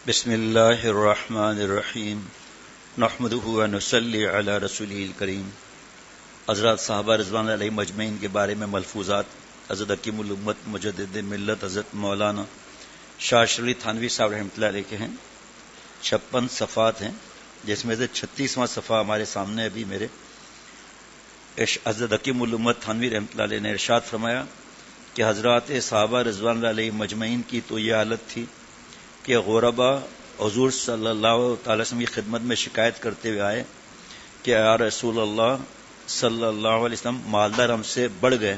بسم اللہ الرحمن الرحیم نحمدہ و نصلی علی رسولہ الکریم۔ حضرات صحابہ رضوان علیہ مجمعین کے بارے میں ملفوظات حضرت حکیم الامت مجدد ملت حضرت مولانا شاہ شریف تھانوی صاحب رحمۃ اللہ علیہ کے ہیں۔ 56 صفحات ہیں، جس میں سے 36واں صفحہ ہمارے سامنے ابھی میرے حضرت حکیم الامت تھانوی رحمۃ اللہ علیہ نے ارشاد فرمایا کہ حضرات صحابہ رضوان اللہ علیہ مجمعین کی تو یہ حالت تھی کہ غربا حضور صلی اللہ تعالی وسلم کی خدمت میں شکایت کرتے ہوئے آئے کہ یا رسول اللہ صلی اللہ علیہ وسلم، مالدار ہم سے بڑھ گئے،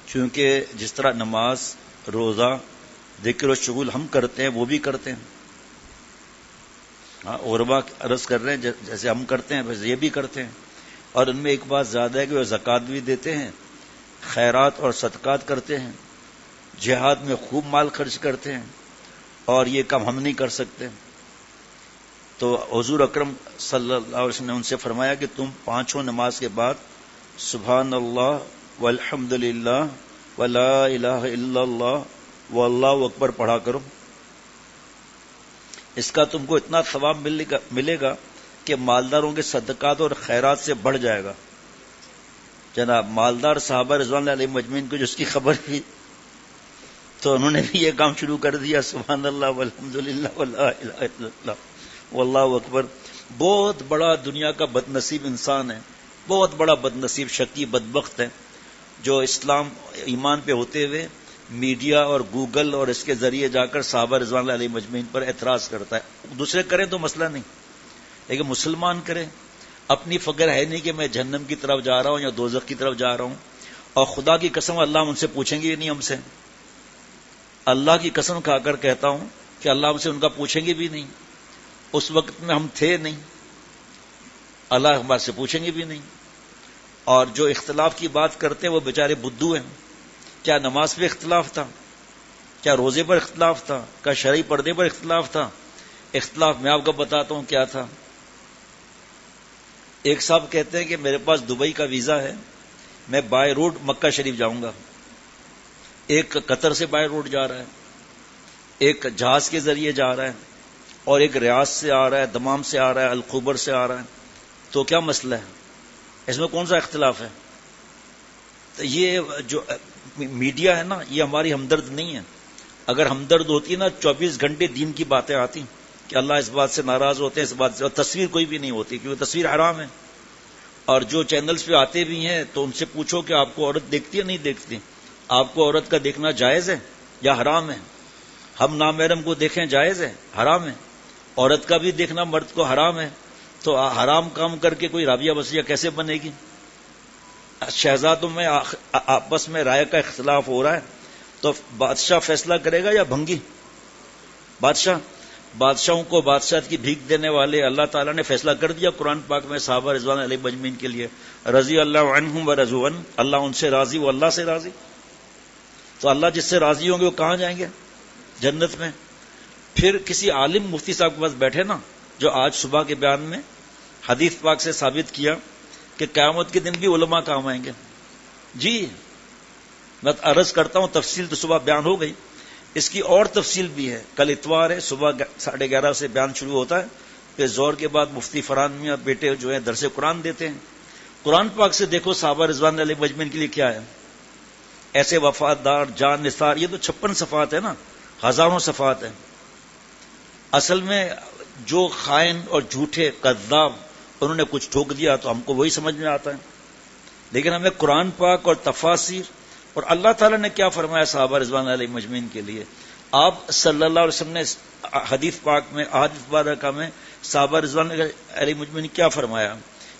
چونکہ جس طرح نماز، روزہ، ذکر و شغل ہم کرتے ہیں وہ بھی کرتے ہیں۔ ہاں، غربا عرض کر رہے ہیں جیسے ہم کرتے ہیں ویسے یہ بھی کرتے ہیں، اور ان میں ایک بات زیادہ ہے کہ وہ زکوٰۃ بھی دیتے ہیں، خیرات اور صدقات کرتے ہیں، جہاد میں خوب مال خرچ کرتے ہیں، اور یہ کام ہم نہیں کر سکتے۔ تو حضور اکرم صلی اللہ علیہ وسلم نے ان سے فرمایا کہ تم 5 نماز کے بعد سبحان اللہ والحمد للہ ولا الہ الا اللہ واللہ اکبر پڑھا کرو، اس کا تم کو اتنا ثواب ملے گا کہ مالداروں کے صدقات اور خیرات سے بڑھ جائے گا۔ جناب مالدار صحابہ رضوان اللہ علیہ مجمعین کو جس کی خبر تھی تو انہوں نے بھی یہ کام شروع کر دیا، سبحان اللہ والحمد للہ ولا الہ الا اللہ واللہ اکبر۔ بہت بڑا دنیا کا بد نصیب انسان ہے، بہت بڑا بد نصیب شقی بدبخت ہے، جو اسلام ایمان پہ ہوتے ہوئے میڈیا اور گوگل اور اس کے ذریعے جا کر صحابہ رضوان اللہ علیہ مجمعین پر اعتراض کرتا ہے۔ دوسرے کریں تو مسئلہ نہیں، لیکن مسلمان کریں، اپنی فکر ہے نہیں کہ میں جہنم کی طرف جا رہا ہوں یا دوزخ کی طرف جا رہا ہوں، اور خدا کی قسم اللہ ان سے پوچھیں گے نہیں، ہم سے اللہ کی قسم کھا کر کہتا ہوں کہ اللہ ہم سے ان کا پوچھیں گے بھی نہیں، اس وقت میں ہم تھے نہیں، اللہ ہمارے سے پوچھیں گے بھی نہیں۔ اور جو اختلاف کی بات کرتے ہیں وہ بیچارے بدھو ہیں۔ کیا نماز پہ اختلاف تھا؟ کیا روزے پر اختلاف تھا؟ کیا شرعی پردے پر اختلاف تھا؟ اختلاف میں آپ کو بتاتا ہوں کیا تھا۔ ایک صاحب کہتے ہیں کہ میرے پاس دبئی کا ویزا ہے، میں بائی روڈ مکہ شریف جاؤں گا۔ ایک قطر سے بائی روڈ جا رہا ہے، ایک جہاز کے ذریعے جا رہا ہے، اور ایک ریاض سے آ رہا ہے، دمام سے آ رہا ہے، الخبر سے آ رہا ہے۔ تو کیا مسئلہ ہے؟ اس میں کون سا اختلاف ہے؟ تو یہ جو میڈیا ہے نا، یہ ہماری ہمدرد نہیں ہے۔ اگر ہمدرد ہوتی نا 24 گھنٹے دین کی باتیں آتی کہ اللہ اس بات سے ناراض ہوتے ہیں، اس بات سے، اور تصویر کوئی بھی نہیں ہوتی کیونکہ تصویر حرام ہے۔ اور جو چینلز پہ آتے بھی ہیں تو ان سے پوچھو کہ آپ کو عورت دیکھتی ہے نہیں دیکھتی، آپ کو عورت کا دیکھنا جائز ہے یا حرام ہے؟ ہم نامحرم کو دیکھیں جائز ہے؟ حرام ہے۔ عورت کا بھی دیکھنا مرد کو حرام ہے، تو حرام کام کر کے کوئی رابعہ وسیعہ کیسے بنے گی؟ شہزادوں میں آپس میں رائے کا اختلاف ہو رہا ہے تو بادشاہ فیصلہ کرے گا یا بھنگی؟ بادشاہوں کو بادشاہت کی بھیک دینے والے اللہ تعالیٰ نے فیصلہ کر دیا قرآن پاک میں صحابہ رضوان علیہ مجمعین کے لیے، رضی اللہ عنہم و رضوا عنہ، اللہ ان سے راضی، وہ اللہ سے راضی۔ تو اللہ جس سے راضی ہوں گے وہ کہاں جائیں گے؟ جنت میں۔ پھر کسی عالم مفتی صاحب کے پاس بیٹھے نا، جو آج صبح کے بیان میں حدیث پاک سے ثابت کیا کہ قیامت کے دن بھی علماء کام آئیں گے۔ جی میں عرض کرتا ہوں، تفصیل تو صبح بیان ہو گئی، اس کی اور تفصیل بھی ہے۔ کل اتوار ہے، صبح 11:30 سے بیان شروع ہوتا ہے، پھر زور کے بعد مفتی فرحان میاں بیٹے جو ہیں درس قرآن دیتے ہیں۔ قرآن پاک سے دیکھو صحابہ رضوان علیہ مجمعین کے لیے کیا ہے، ایسے وفادار جان نثار۔ یہ تو 56 صفحات ہے نا، ہزاروں صفحات ہیں۔ اصل میں جو خائن اور جھوٹے کذاب انہوں نے کچھ ٹھوک دیا تو ہم کو وہی سمجھ میں آتا ہے، لیکن ہمیں قرآن پاک اور تفاسیر اور اللہ تعالیٰ نے کیا فرمایا صحابہ رضوان علیہ مجمعین کے لیے۔ آپ صلی اللہ علیہ وسلم نے حدیث پاک میں، احادیث مبارکہ میں صحابہ رضوان علیہ مجمعین نے کیا فرمایا؟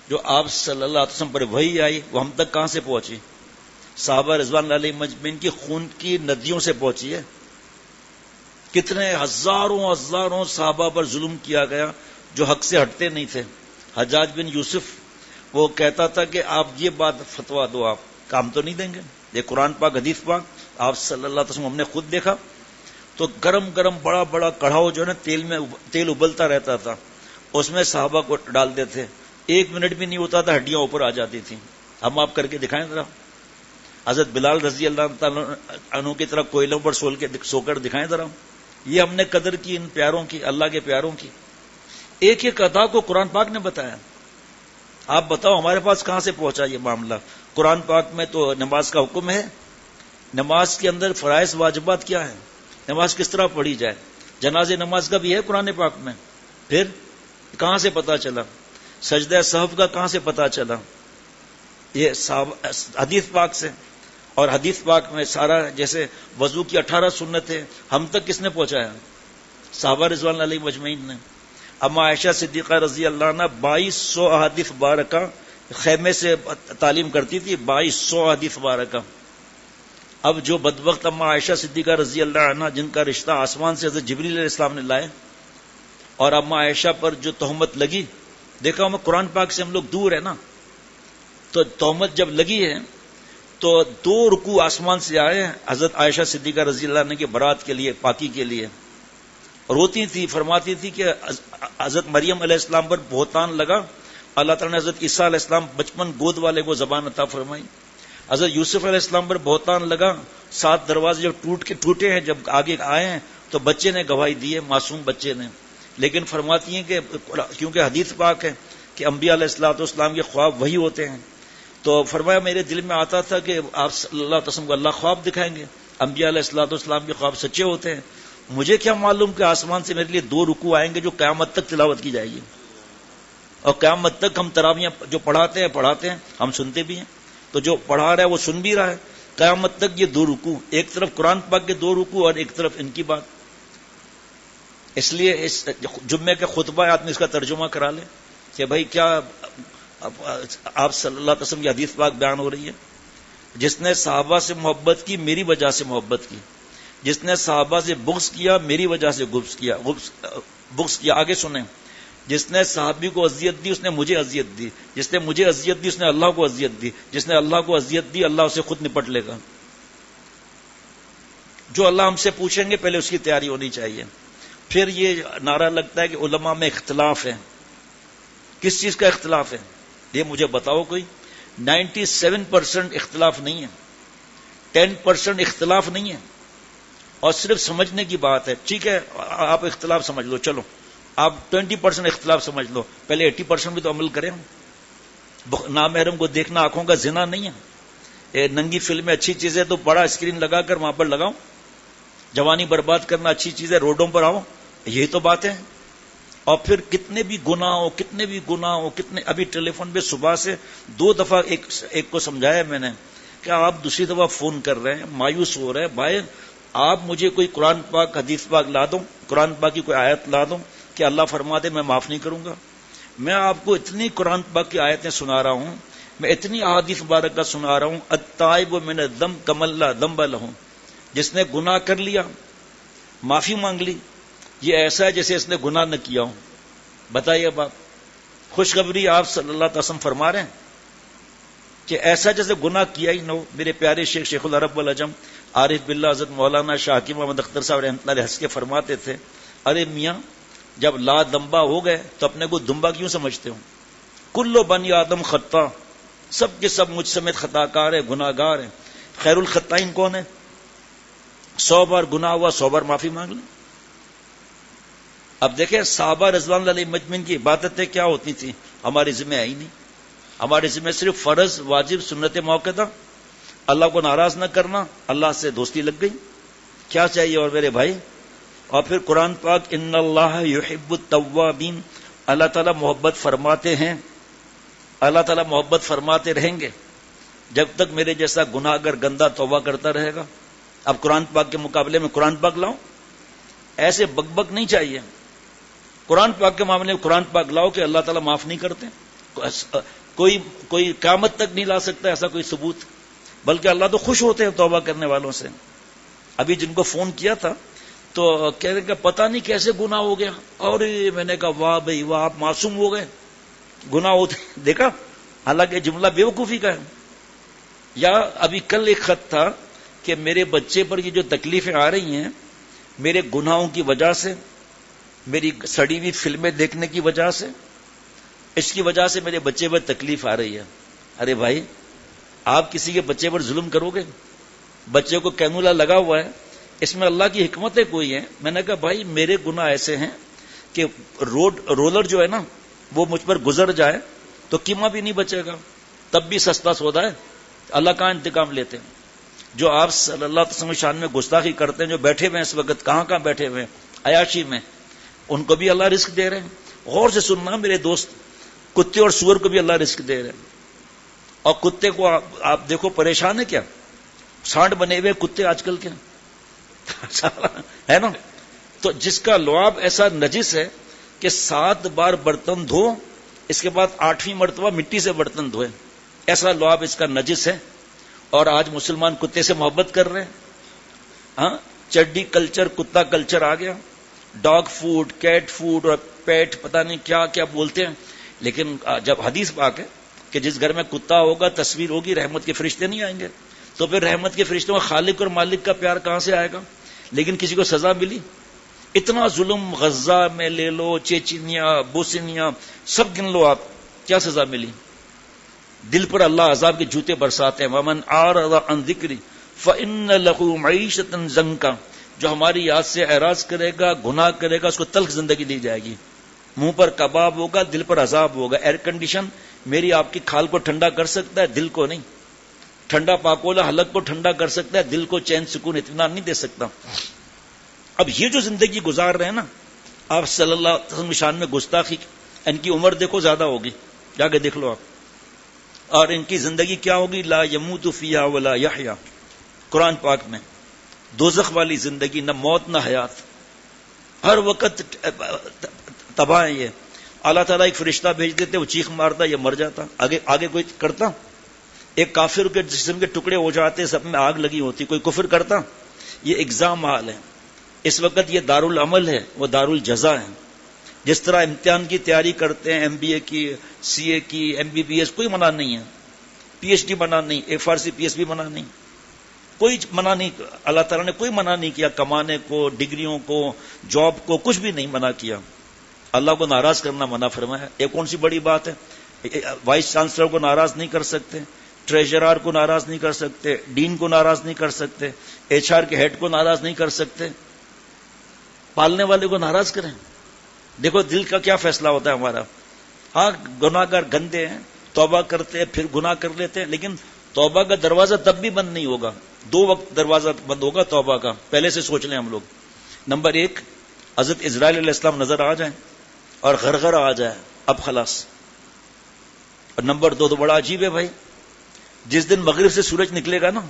جو آپ صلی اللہ علیہ وسلم پر وحی آئی وہ ہم تک کہاں سے پہنچی؟ صحابہ رضوان علیہ مجمعین کی خون کی ندیوں سے پہنچی ہے۔ کتنے ہزاروں صحابہ پر ظلم کیا گیا جو حق سے ہٹتے نہیں تھے۔ حجاج بن یوسف وہ کہتا تھا کہ آپ یہ بات فتوا دو، آپ کام تو نہیں دیں گے؟ یہ قرآن پاک حدیث پاک آپ صلی اللہ علیہ وسلم ہم نے خود دیکھا، تو گرم بڑا بڑا کڑھاؤ جو ہے نا، تیل ابلتا رہتا تھا، اس میں صحابہ کو ڈالتے تھے، 1 منٹ بھی نہیں ہوتا تھا ہڈیاں اوپر آ جاتی تھیں۔ ہم آپ کر کے دکھائیں ذرا، حضرت بلال رضی اللہ تعالیٰ عنہ کی طرح کوئلوں پر سو کر دکھائیں ذرا، یہ ہم نے قدر کی ان پیاروں کی، اللہ کے پیاروں کی. ایک ایک ادا کو قرآن پاک نے بتایا. آپ بتاؤ ہمارے پاس کہاں سے پہنچا یہ معاملہ؟ قرآن پاک میں تو نماز کا حکم ہے. نماز کے اندر فرائض واجبات کیا ہے؟ نماز کس طرح پڑھی جائے؟ جناز نماز کا بھی ہے قرآن پاک میں. پھر کہاں سے پتا چلا؟ سجدہ سہو کا کہاں سے پتا چلا؟ یہ حدیث پاک سے. اور حدیث پاک میں سارا جیسے وضو کی 18 سنتیں ہم تک کس نے پہنچایا؟ صحابہ رضوان علیہ مجمعین نے. اما عائشہ صدیقہ رضی اللہ عنہ 2200 احادیث مبارکہ خیمے سے تعلیم کرتی تھی. 2200 احادیث مبارکہ. اب جو بدبخت اما عائشہ صدیقہ رضی اللہ عنہ جن کا رشتہ آسمان سے حضرت جبریل علیہ السلام نے لائے، اور اما عائشہ پر جو تہمت لگی، دیکھا ہمیں قرآن پاک سے ہم لوگ دور ہیں نا، تو تہمت جب لگی ہے تو 2 رکوع آسمان سے آئے حضرت عائشہ صدیقہ رضی اللہ عنہ کے برات کے لیے، پاکی کے لیے. روتی تھی، فرماتی تھی کہ حضرت مریم علیہ السلام پر بہتان لگا. اللہ تعالیٰ نے حضرت عیسیٰ علیہ السلام بچپن گود والے کو زبان عطا فرمائی. حضرت یوسف علیہ السلام پر بہتان لگا. 7 دروازے جب ٹوٹے ہیں، جب آگے آئے ہیں تو بچے نے گواہی دی ہے، معصوم بچے نے. لیکن فرماتی ہیں کہ کیونکہ حدیث پاک ہے کہ انبیاء علیہ الصلوۃ والسلام کے خواب وہی ہوتے ہیں، تو فرمایا میرے دل میں آتا تھا کہ آپ صلی اللہ علیہ وسلم کو اللہ خواب دکھائیں گے. انبیاء علیہ الصلوۃ والسلام کے خواب سچے ہوتے ہیں. مجھے کیا معلوم کہ آسمان سے میرے لیے 2 رکوع آئیں گے جو قیامت تک تلاوت کی جائے گی، اور قیامت تک ہم تراویح جو پڑھاتے ہیں ہم سنتے بھی ہیں. تو جو پڑھا رہا ہے وہ سن بھی رہا ہے. قیامت تک یہ 2 رکوع، ایک طرف قرآن پاک کے 2 رکوع اور ایک طرف ان کی بات. اس لیے اس جمعے کے خطبہ آدمی اس کا ترجمہ کرا لے کہ بھائی کیا آپ صلی اللہ علیہ وسلم کی حدیث پاک بیان ہو رہی ہے. جس نے صحابہ سے محبت کی میری وجہ سے محبت کی، جس نے صحابہ سے بغض کیا میری وجہ سے بغض کیا. آگے سنیں. جس نے صحابی کو اذیت دی اس نے مجھے اذیت دی، جس نے مجھے اذیت دی اس نے اللہ کو اذیت دی، جس نے اللہ کو اذیت دی اللہ اسے خود نپٹ لے گا. جو اللہ ہم سے پوچھیں گے پہلے اس کی تیاری ہونی چاہیے. پھر یہ نعرہ لگتا ہے کہ علماء میں اختلاف ہے. کس چیز کا اختلاف ہے یہ مجھے بتاؤ کوئی. 97% اختلاف نہیں ہے، 10% اختلاف نہیں ہے، اور صرف سمجھنے کی بات ہے. ٹھیک ہے آپ اختلاف سمجھ لو، چلو آپ 20% اختلاف سمجھ لو، پہلے 80% بھی تو عمل کریں. نامحرم کو دیکھنا آنکھوں کا زنا نہیں ہے. ننگی فلمیں اچھی چیزیں تو بڑا اسکرین لگا کر وہاں پر لگاؤ. جوانی برباد کرنا اچھی چیزیں روڈوں پر آؤ، یہی تو بات ہے. اور پھر کتنے بھی گناہ ہو کتنے ابھی ٹیلی فون پہ صبح سے 2 دفعہ ایک کو سمجھایا میں نے کہ آپ دوسری دفعہ فون کر رہے ہیں، مایوس ہو رہے ہیں. بھائی آپ مجھے کوئی قرآن پاک حدیث پاک لا دو، قرآن پاک کی کوئی آیت لا دو کہ اللہ فرماتے میں معاف نہیں کروں گا. میں آپ کو اتنی قرآن پاک کی آیتیں سنا رہا ہوں، میں اتنی احادیث مبارکہ سنا رہا ہوں. التائب من الذنب کمن لا ذنب له. جس نے گناہ کر لیا معافی مانگ لی، یہ ایسا ہے جیسے اس نے گناہ نہ کیا ہو. بتائیے اب آپ خوشخبری آپ صلی اللہ علیہ وسلم فرما رہے ہیں کہ ایسا جیسے گناہ کیا ہی نہ ہو. میرے پیارے شیخ العرب والعجم عارف باللہ حضرت مولانا شاہ حکیم محمد اختر صاحب رحمۃ اللہ علیہ ہنس کے فرماتے تھے، ارے میاں جب لا دمبا ہو گئے تو اپنے کو دمبا کیوں سمجھتے ہو؟ کلو بنی آدم خطا، سب کے سب مجھ سمیت خطا کار ہے، گناہ گار ہے. خیر الخطائین کون ہے؟ 100 بار گناہ ہوا 100 بار معافی مانگ لیں. اب دیکھیں صحابہ رضوان اللہ علیہ مجمعین کی عبادتیں کیا ہوتی تھیں، ہمارے ذمہ آئی نہیں. ہمارے ذمہ صرف فرض واجب سنت موقع، اللہ کو ناراض نہ کرنا. اللہ سے دوستی لگ گئی. کیا چاہیے اور میرے بھائی؟ اور پھر قرآن پاک ان اللہ یحب التوابین، اللہ تعالیٰ محبت فرماتے ہیں، اللہ تعالیٰ محبت فرماتے رہیں گے جب تک میرے جیسا گناہ گر گندہ توبہ کرتا رہے گا. اب قرآن پاک کے مقابلے میں قرآن پاک لاؤ، ایسے بک نہیں چاہیے. قرآن پاک کے معاملے میں قرآن پاک لاؤ کہ اللہ تعالیٰ معاف نہیں کرتے. کوئی قیامت تک نہیں لا سکتا ایسا کوئی ثبوت، بلکہ اللہ تو خوش ہوتے ہیں توبہ کرنے والوں سے. ابھی جن کو فون کیا تھا تو کہہ رہے کہ پتہ نہیں کیسے گناہ ہو گیا، اور میں نے کہا واہ بھائی واہ آپ معصوم ہو گئے، گناہ ہوتے دیکھا. حالانکہ جملہ بیوقوفی کا ہے. یا ابھی کل ایک خط تھا کہ میرے بچے پر یہ جو تکلیفیں آ رہی ہیں میرے گناہوں کی وجہ سے، میری سڑی ہوئی فلمیں دیکھنے کی وجہ سے، اس کی وجہ سے میرے بچے پر تکلیف آ رہی ہے. ارے بھائی آپ کسی کے بچے پر ظلم کرو گے؟ بچے کو کینولا لگا ہوا ہے، اس میں اللہ کی حکمتیں کوئی ہیں. میں نے کہا بھائی میرے گناہ ایسے ہیں کہ رولر جو ہے نا وہ مجھ پر گزر جائے تو قیمہ بھی نہیں بچے گا, تب بھی سستا سودا ہے. اللہ کا انتقام لیتے ہیں. جو آپ صلی اللہ علیہ وسلم شان میں گستاخی کرتے ہیں, جو بیٹھے ہوئے ہیں اس وقت کہاں بیٹھے ہوئے ہیں عیاشی میں, ان کو بھی اللہ رزق دے رہے ہیں. غور سے سننا میرے دوست, کتے اور سور کو بھی اللہ رزق دے رہے ہیں. اور کتے کو آپ دیکھو پریشان ہے کیا, سانڈ بنے ہوئے کتے آج کل کے ہے نا. تو جس کا لعاب ایسا نجس ہے کہ 7 بار برتن دھو, اس کے بعد 8ویں مرتبہ مٹی سے برتن دھوئے, ایسا لعاب اس کا نجس ہے. اور آج مسلمان کتے سے محبت کر رہے ہیں. ہاں, چڈی کلچر, کتا کلچر آ گیا. ڈاگ فوڈ, کیٹ فوڈ اور پیٹ پتہ نہیں کیا کیا بولتے ہیں. لیکن جب حدیث پاک ہے کہ جس گھر میں کتا ہوگا تصویر ہوگی, رحمت کے فرشتے نہیں آئیں گے. تو پھر رحمت کے فرشتوں کا خالق اور مالک کا پیار کہاں سے آئے گا؟ لیکن کسی کو سزا ملی. اتنا ظلم غزہ میں لے لو, چیچینیا, بوسنیا, سب گن لو آپ, کیا سزا ملی؟ دل پر اللہ عذاب کے جوتے برساتے ہیں. ومن اعرض عن ذکری فإن له معیشۃ ضنکا, جو ہماری یاد سے اعراض کرے گا, گناہ کرے گا, اس کو تلخ زندگی دی جائے گی. منہ پر کباب ہوگا, دل پر عذاب ہوگا. ایئر کنڈیشن میری آپ کی کھال کو ٹھنڈا کر سکتا ہے, دل کو نہیں. ٹھنڈا پاکولا حلق کو ٹھنڈا کر سکتا ہے, دل کو چین سکون اطمینان نہیں دے سکتا. اب یہ جو زندگی گزار رہے ہیں نا آپ صلی اللہ علیہ وسلم شان میں گستاخی, ان کی عمر دیکھو زیادہ ہوگی, جا کے دیکھ لو آپ. اور ان کی زندگی کیا ہوگی؟ لا یموت فیہا ولا یحیا, قرآن پاک میں دوزخ والی زندگی, نہ موت نہ حیات, ہر وقت تباہ ہے. یہ اللہ تعالیٰ ایک فرشتہ بھیج دیتے, وہ چیخ مارتا, یہ مر جاتا. آگے کوئی کرتا؟ ایک کافر کے جسم کے ٹکڑے ہو جاتے, سب میں آگ لگی ہوتی, کوئی کفر کرتا؟ یہ ایگزام حال ہے اس وقت. یہ دارالعمل ہے, وہ دارالجزا ہے. جس طرح امتحان کی تیاری کرتے ہیں, MBA کی, CA کی, MBBS, کوئی منع نہیں ہے. PhD منع نہیں, FRC PS بھی منع نہیں, کوئی منع نہیں. اللہ تعالیٰ نے کوئی منع نہیں کیا کمانے کو, ڈگریوں کو, جاب کو, کچھ بھی نہیں منع کیا. اللہ کو ناراض کرنا منع فرمایا. یہ کون سی بڑی بات ہے؟ وائس چانسلر کو ناراض نہیں کر سکتے, ٹریجرر کو ناراض نہیں کر سکتے, ڈین کو ناراض نہیں کر سکتے, HR کے ہیڈ کو ناراض نہیں کر سکتے. پالنے والے کو ناراض کریں. دیکھو دل کا کیا فیصلہ ہوتا ہے ہمارا. ہاں گناہ گار گندے ہیں, توبہ کرتے ہیں, پھر گناہ کر لیتے ہیں, لیکن توبہ کا دروازہ تب بھی بند نہیں ہوگا. 2 وقت دروازہ بند ہوگا توبہ کا, پہلے سے سوچ لیں ہم لوگ. نمبر 1, حضرت اسرائیل علیہ السلام نظر آ جائیں اور غرغرہ آ جائے, اب خلاص. اور نمبر 2 تو بڑا عجیب ہے بھائی, جس دن مغرب سے سورج نکلے گا نا,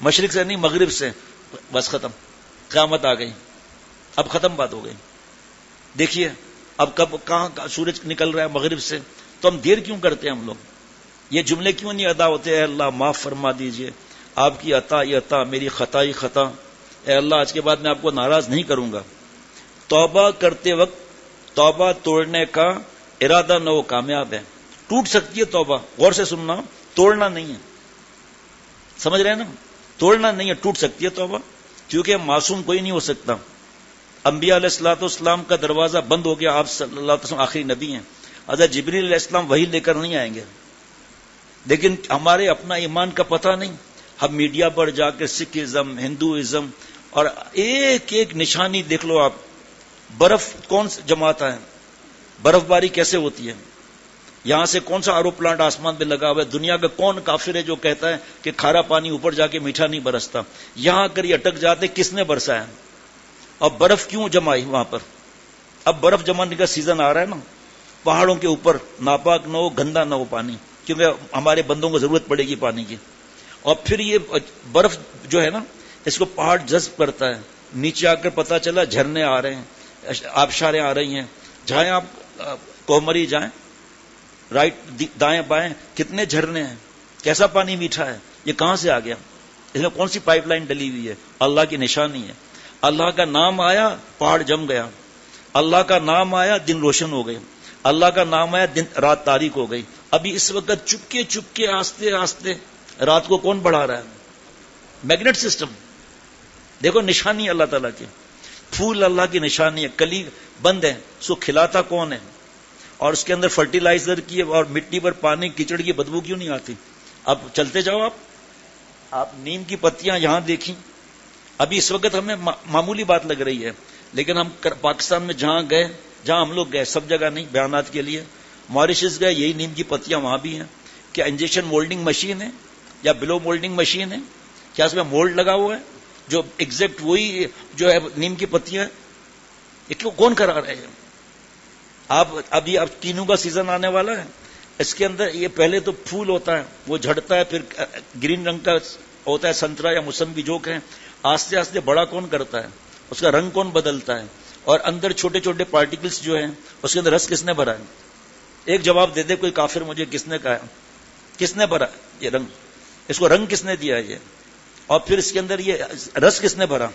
مشرق سے نہیں مغرب سے, بس ختم, قیامت آ گئی, اب ختم بات ہو گئی. دیکھیے اب کب کہاں سورج نکل رہا ہے مغرب سے, تو ہم دیر کیوں کرتے ہیں ہم لوگ؟ یہ جملے کیوں نہیں ادا ہوتے؟ اے اللہ معاف فرما دیجئے, آپ کی عطا یہ عطا, میری خطا ہی خطا, اے اللہ آج کے بعد میں آپ کو ناراض نہیں کروں گا. توبہ کرتے وقت توبہ توڑنے کا ارادہ نہ ہو, کامیاب ہے. ٹوٹ سکتی ہے توبہ, غور سے سننا, توڑنا نہیں ہے. سمجھ رہے ہیں نا, توڑنا نہیں ہے, ٹوٹ سکتی ہے توبہ, کیونکہ معصوم کوئی نہیں ہو سکتا. انبیاء علیہ الصلوۃ والسلام کا دروازہ بند ہو گیا, آپ صلی اللہ علیہ وسلم آخری نبی ہیں. حضرت جبریل علیہ السلام وہی لے کر نہیں آئیں گے. لیکن ہمارے اپنا ایمان کا پتہ نہیں, ہم میڈیا پر جا کے سکھزم, ہندوازم, اور ایک ایک نشانی دیکھ لو آپ. برف کون جماتا ہے, برف باری کیسے ہوتی ہے, یہاں سے کون سا آرو پلانٹ آسمان پہ لگا ہوا ہے, دنیا کا کون کافر ہے جو کہتا ہے کہ کھارا پانی اوپر جا کے میٹھا نہیں برستا, یہاں کر یہ اٹک جاتے, کس نے برسا ہے؟ اب برف کیوں جمائی وہاں پر؟ اب برف جمانے کا سیزن آ رہا ہے نا, پہاڑوں کے اوپر ناپاک نہ ہو, گندا نہ ہو پانی, کیونکہ ہمارے بندوں کو ضرورت پڑے گی پانی کی. اور پھر یہ برف جو ہے نا, اس کو پہاڑ جذب کرتا ہے, نیچے آ کر پتہ چلا جھرنے آ رہے ہیں, آبشاریں آ رہی ہیں. جہاں آپ کومری جائیں, رائٹ دائیں بائیں, کتنے جھرنے ہیں, کیسا پانی میٹھا ہے, یہ کہاں سے آ گیا؟ اس میں کون سی پائپ لائن ڈلی ہوئی ہے؟ اللہ کی نشانی ہے. اللہ کا نام آیا, پہاڑ جم گیا. اللہ کا نام آیا, دن روشن ہو گئے. اللہ کا نام آیا, دن رات تاریک ہو گئی. ابھی اس وقت چپکے چپکے آستے آستے رات کو کون بڑھا رہا ہے؟ Magnet system. دیکھو نشانی اللہ تعالیٰ کی, پھول اللہ کی نشانی ہے. کلی بند ہے, اس کو کھلاتا کون ہے؟ اور اس کے اندر فرٹیلائزر کی اور مٹی پر پانی کیچڑ کی بدبو کیوں نہیں آتی؟ اب چلتے جاؤ آپ نیم کی پتیاں یہاں دیکھیں, ابھی اس وقت ہمیں معمولی بات لگ رہی ہے، لیکن ہم پاکستان میں جہاں ہم لوگ گئے، سب جگہ نہیں، بیانات کے لیے ماریشس گئے، یہی نیم کی پتیاں وہاں بھی ہیں. کیا انجیکشن مولڈنگ مشین ہے یا بلو مولڈنگ مشین ہے؟ کیا اس میں مولڈ لگا ہوا ہے جو ایگزیکٹ وہی جو ہے نیم کی پتیاں؟ یہ کون کرا رہے ہیں؟ ابھی اب کینو کا سیزن آنے والا ہے، اس کے اندر یہ پہلے تو پھول ہوتا ہے، وہ جھڑتا ہے، پھر گرین رنگ کا ہوتا ہے، سنترا یا موسمبی جو کہیں، آستے آستے بڑا کون کرتا ہے، اس کا رنگ کون بدلتا ہے، اور اندر چھوٹے چھوٹے پارٹیکلز جو ہیں اس کے اندر رس کس نے بھرا ہے؟ ایک جواب دے دے کوئی کافر مجھے، کس نے کہا، کس نے بھرا یہ رنگ، اس کو رنگ کس نے دیا یہ، اور پھر اس کے اندر یہ رس کس نے بھرا؟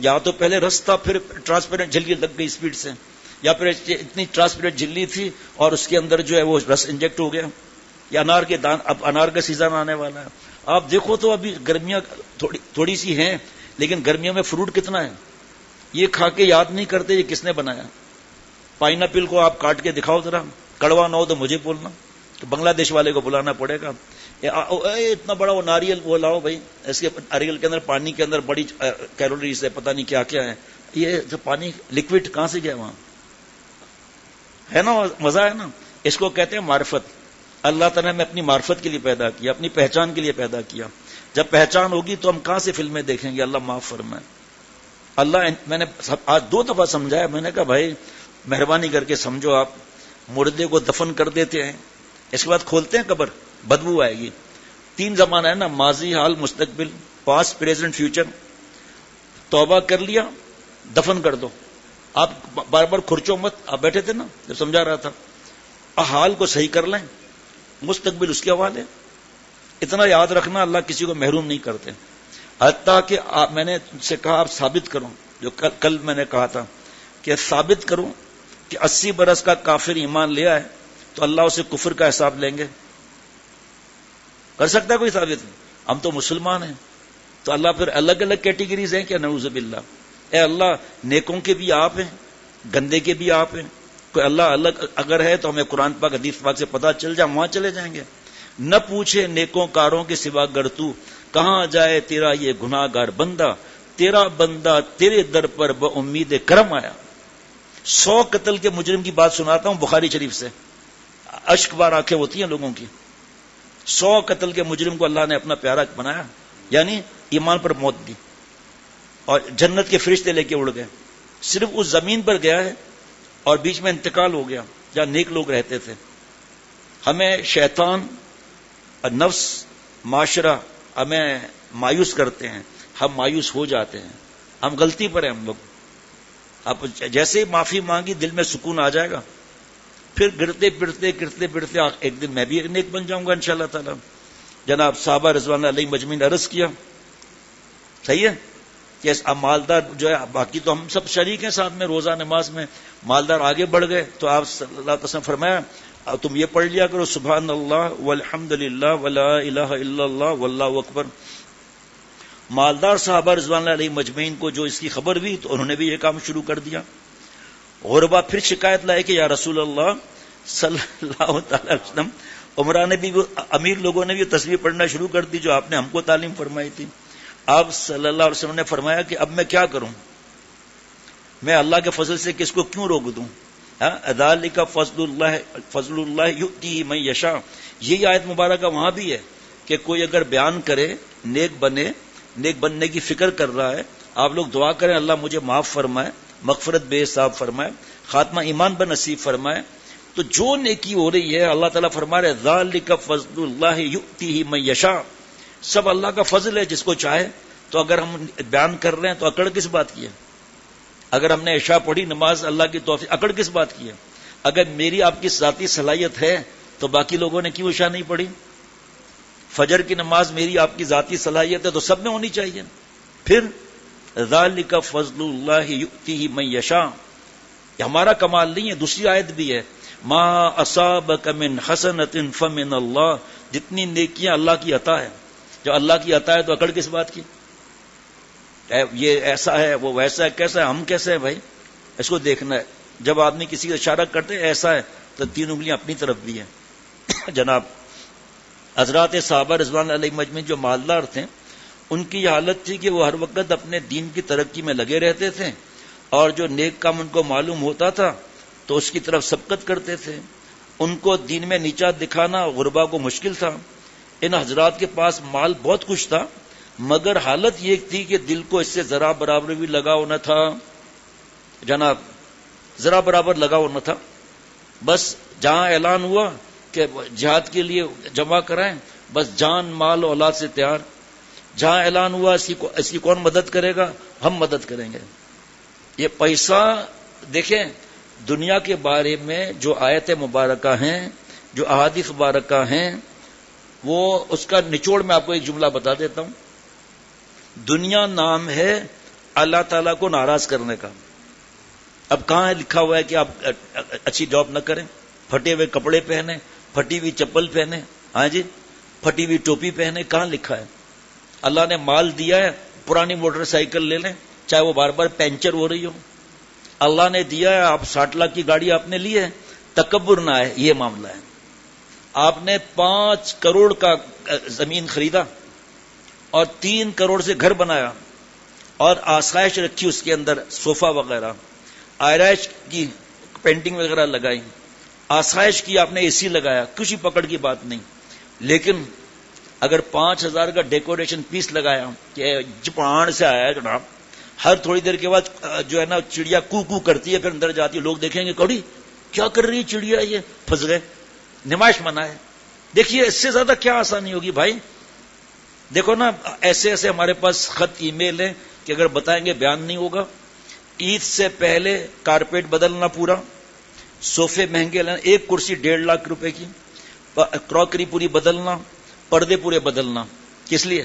یا تو پہلے رس تھا، پھر ٹرانسپیرنٹ جھلی لگ گئی اسپیڈ سے، یا پھر اتنی ٹرانسپیرنٹ جھلی تھی اور اس کے اندر جو ہے وہ رس انجیکٹ ہو گیا. یا انار کے دان، اب انار کا سیزن آنے والا ہے، آپ دیکھو تو ابھی گرمیاں تھوڑی سی ہیں، لیکن گرمیوں میں فروٹ کتنا ہے، یہ کھا کے یاد نہیں کرتے یہ کس نے بنایا. پائن ایپل کو آپ کاٹ کے دکھاؤ ذرا، کڑوا نہ ہو تو مجھے بولنا، کہ بنگلہ دیش والے کو بلانا پڑے گا. اتنا بڑا وہ ناریل وہ لاؤ بھائی، اس کے ناریل کے اندر پانی کے اندر بڑی کیلوریز ہے، پتہ نہیں کیا کیا ہے. یہ جو پانی لکوڈ کہاں سے گیا وہاں، ہے نا مزہ ہے نا. اس کو کہتے ہیں معرفت. اللہ تعالیٰ نے اپنی معرفت کے لیے پیدا کیا، اپنی پہچان کے لیے پیدا کیا. جب پہچان ہوگی تو ہم کہاں سے فلمیں دیکھیں گے؟ اللہ معاف فرمائے. میں نے آج 2 دفعہ سمجھایا، میں نے کہا بھائی مہربانی کر کے سمجھو، آپ مردے کو دفن کر دیتے ہیں، اس کے بعد کھولتے ہیں قبر، بدبو آئے گی. 3 زمانہ ہے نا، ماضی، حال، مستقبل، پاسٹ، پریزنٹ، فیوچر. توبہ کر لیا، دفن کر دو. آپ بار بار کھرچو مت. آپ بیٹھے تھے نا جب سمجھا رہا تھا، حال کو صحیح کر لیں، مستقبل اس کے حوالے. اتنا یاد رکھنا، اللہ کسی کو محروم نہیں کرتے. حتیٰ کہ میں نے ان سے کہا آپ ثابت کرو، جو کل میں نے کہا تھا کہ ثابت کرو کہ 80 برس کا کافر ایمان لیا ہے تو اللہ اسے کفر کا حساب لیں گے. کر سکتا ہے کوئی ثابت؟ ہم تو مسلمان ہیں. تو اللہ پھر الگ الگ کیٹیگریز ہیں کیا؟ نعوذ باللہ. اے اللہ، نیکوں کے بھی آپ ہیں، گندے کے بھی آپ ہیں. کوئی اللہ الگ اگر ہے تو ہمیں قرآن پاک حدیث پاک سے پتہ چل جائے، وہاں چلے جائیں گے. نہ پوچھے نیکوں کاروں کے سوا گر تو، کہاں جائے تیرا یہ گناہ گار بندہ، تیرا بندہ تیرے در پر بامید کرم آیا. 100 قتل کے مجرم کی بات سناتا ہوں بخاری شریف سے، اشک بار آنکھیں ہوتی ہیں لوگوں کی. 100 قتل کے مجرم کو اللہ نے اپنا پیارا بنایا، یعنی ایمان پر موت دی، اور جنت کے فرشتے لے کے اڑ گئے. صرف اس زمین پر گیا ہے اور بیچ میں انتقال ہو گیا جہاں نیک لوگ رہتے تھے. ہمیں شیطان، نفس، معاشرہ ہمیں مایوس کرتے ہیں، ہم مایوس ہو جاتے ہیں، ہم غلطی پر ہیں ہم لوگ. اب جیسے ہی معافی مانگی دل میں سکون آ جائے گا، پھر گرتے پڑتے ایک دن میں بھی نیک بن جاؤں گا انشاءاللہ تعالی. جناب صحابہ رضوان اللہ علیہ مجمعین نے عرض کیا، صحیح ہے کہ اب مالدار جو ہے، باقی تو ہم سب شریک ہیں ساتھ میں روزہ نماز میں، مالدار آگے بڑھ گئے تو آپ صلی اللہ علیہ وسلم فرمایا تم یہ پڑھ لیا کرو، سبحان اللہ والحمد للہ ولا الہ الا اللہ واللہ اکبر. مالدار صحابہ رضوان اللہ علیہ مجمعین کو جو اس کی خبر ہوئی تو انہوں نے بھی یہ کام شروع کر دیا. غربا پھر شکایت لائے کہ یا رسول اللہ صلی اللہ تعالی علیہ وسلم، عمرہ نے بھی، امیر لوگوں نے بھی تصویر پڑھنا شروع کر دی جو آپ نے ہم کو تعلیم فرمائی تھی. آپ صلی اللہ علیہ وسلم نے فرمایا کہ اب میں کیا کروں، میں اللہ کے فضل سے کس کو کیوں روک دوں. ذالک فضل اللہ یؤتی من یشاء. یہی آیت مبارکہ وہاں بھی ہے کہ کوئی اگر بیان کرے، نیک بنے، نیک بننے کی فکر کر رہا ہے، آپ لوگ دعا کریں اللہ مجھے معاف فرمائے، مغفرت بے حساب فرمائے، خاتمہ ایمان پر نصیب فرمائے. تو جو نیکی ہو رہی ہے اللہ تعالیٰ فرما رہے ذالک فضل اللہ یؤتیہ من یشاء. سب اللہ کا فضل ہے جس کو چاہے. تو اگر ہم بیان کر رہے ہیں تو اکڑ کس بات کی ہے؟ اگر ہم نے عشاء پڑھی نماز اللہ کی توفیق، اکڑ کس بات کی ہے؟ اگر میری آپ کی ذاتی صلاحیت ہے تو باقی لوگوں نے کیوں عشاء نہیں پڑھی؟ فجر کی نماز میری آپ کی ذاتی صلاحیت ہے تو سب میں ہونی چاہیے. پھر ذالک فضل اللہ یؤتیہ من یشاء، یہ ہمارا کمال نہیں ہے. دوسری آیت بھی ہے ما اصابک من حسنۃ فمن اللہ. جتنی نیکیاں اللہ کی عطا ہے، جو اللہ کی عطا ہے تو اکڑ کس بات کی؟ یہ ایسا ہے وہ ویسا ہے، کیسا ہے، ہم کیسے ہیں بھائی، اس کو دیکھنا ہے. جب آدمی کسی کا اشارہ کرتے ایسا ہے تو 3 انگلیاں اپنی طرف بھی ہیں. جناب حضرات صحابہ رضوان علیہ مجمعین جو مالدار تھے، ان کی یہ حالت تھی کہ وہ ہر وقت اپنے دین کی ترقی میں لگے رہتے تھے، اور جو نیک کام ان کو معلوم ہوتا تھا تو اس کی طرف سبقت کرتے تھے. ان کو دین میں نیچا دکھانا غربا کو مشکل تھا. ان حضرات کے پاس مال بہت کچھ تھا، مگر حالت یہ تھی کہ دل کو اس سے ذرا برابر بھی لگاؤ نہ تھا. جناب ذرا برابر لگاؤ نہ تھا. بس جہاں اعلان ہوا کہ جہاد کے لیے جمع کرائیں، بس جان مال اولاد سے تیار. جہاں اعلان ہوا اس کی کون مدد کرے گا، ہم مدد کریں گے. یہ پیسہ دیکھیں، دنیا کے بارے میں جو آیت مبارکہ ہیں، جو احادیث مبارکہ ہیں، وہ اس کا نچوڑ میں آپ کو ایک جملہ بتا دیتا ہوں. دنیا نام ہے اللہ تعالیٰ کو ناراض کرنے کا. اب کہاں ہے لکھا ہوا ہے کہ آپ اچھی جاب نہ کریں، پھٹے ہوئے کپڑے پہنے، پھٹی ہوئی چپل پہنے، ہاں جی پھٹی ہوئی ٹوپی پہنے؟ کہاں لکھا ہے؟ اللہ نے مال دیا ہے، پرانی موٹر سائیکل لے لیں چاہے وہ بار بار پینچر ہو رہی ہو. اللہ نے دیا ہے، آپ 60 لاکھ کی گاڑی آپ نے لی ہے، تکبر نہ ہے. یہ معاملہ ہے. آپ نے 5 کروڑ کا زمین خریدا اور 3 کروڑ سے گھر بنایا اور آسائش رکھی اس کے اندر، صوفہ وغیرہ، آرائش کی پینٹنگ وغیرہ لگائی، آسائش کی، آپ نے اے سی لگایا، کسی پکڑ کی بات نہیں. لیکن اگر 5000 کا ڈیکوریشن پیس لگایا کہ جاپان سے آیا ہے جناب، ہر تھوڑی دیر کے بعد جو ہے نا چڑیا کو کو کرتی ہے، پھر اندر جاتی ہے، لوگ دیکھیں گے کڑی کیا کر رہی ہے چڑیا، یہ پھنس گئے، نمائش منع ہے. دیکھیے اس سے زیادہ کیا آسانی ہوگی بھائی. دیکھو نا ایسے ایسے ہمارے پاس خط ای میل ہیں کہ اگر بتائیں گے بیان نہیں ہوگا. عید سے پہلے کارپیٹ بدلنا پورا، صوفے مہنگے لینا، ایک کرسی 1.5 لاکھ روپے کی، کراکری پوری بدلنا، پردے پورے بدلنا. کس لیے؟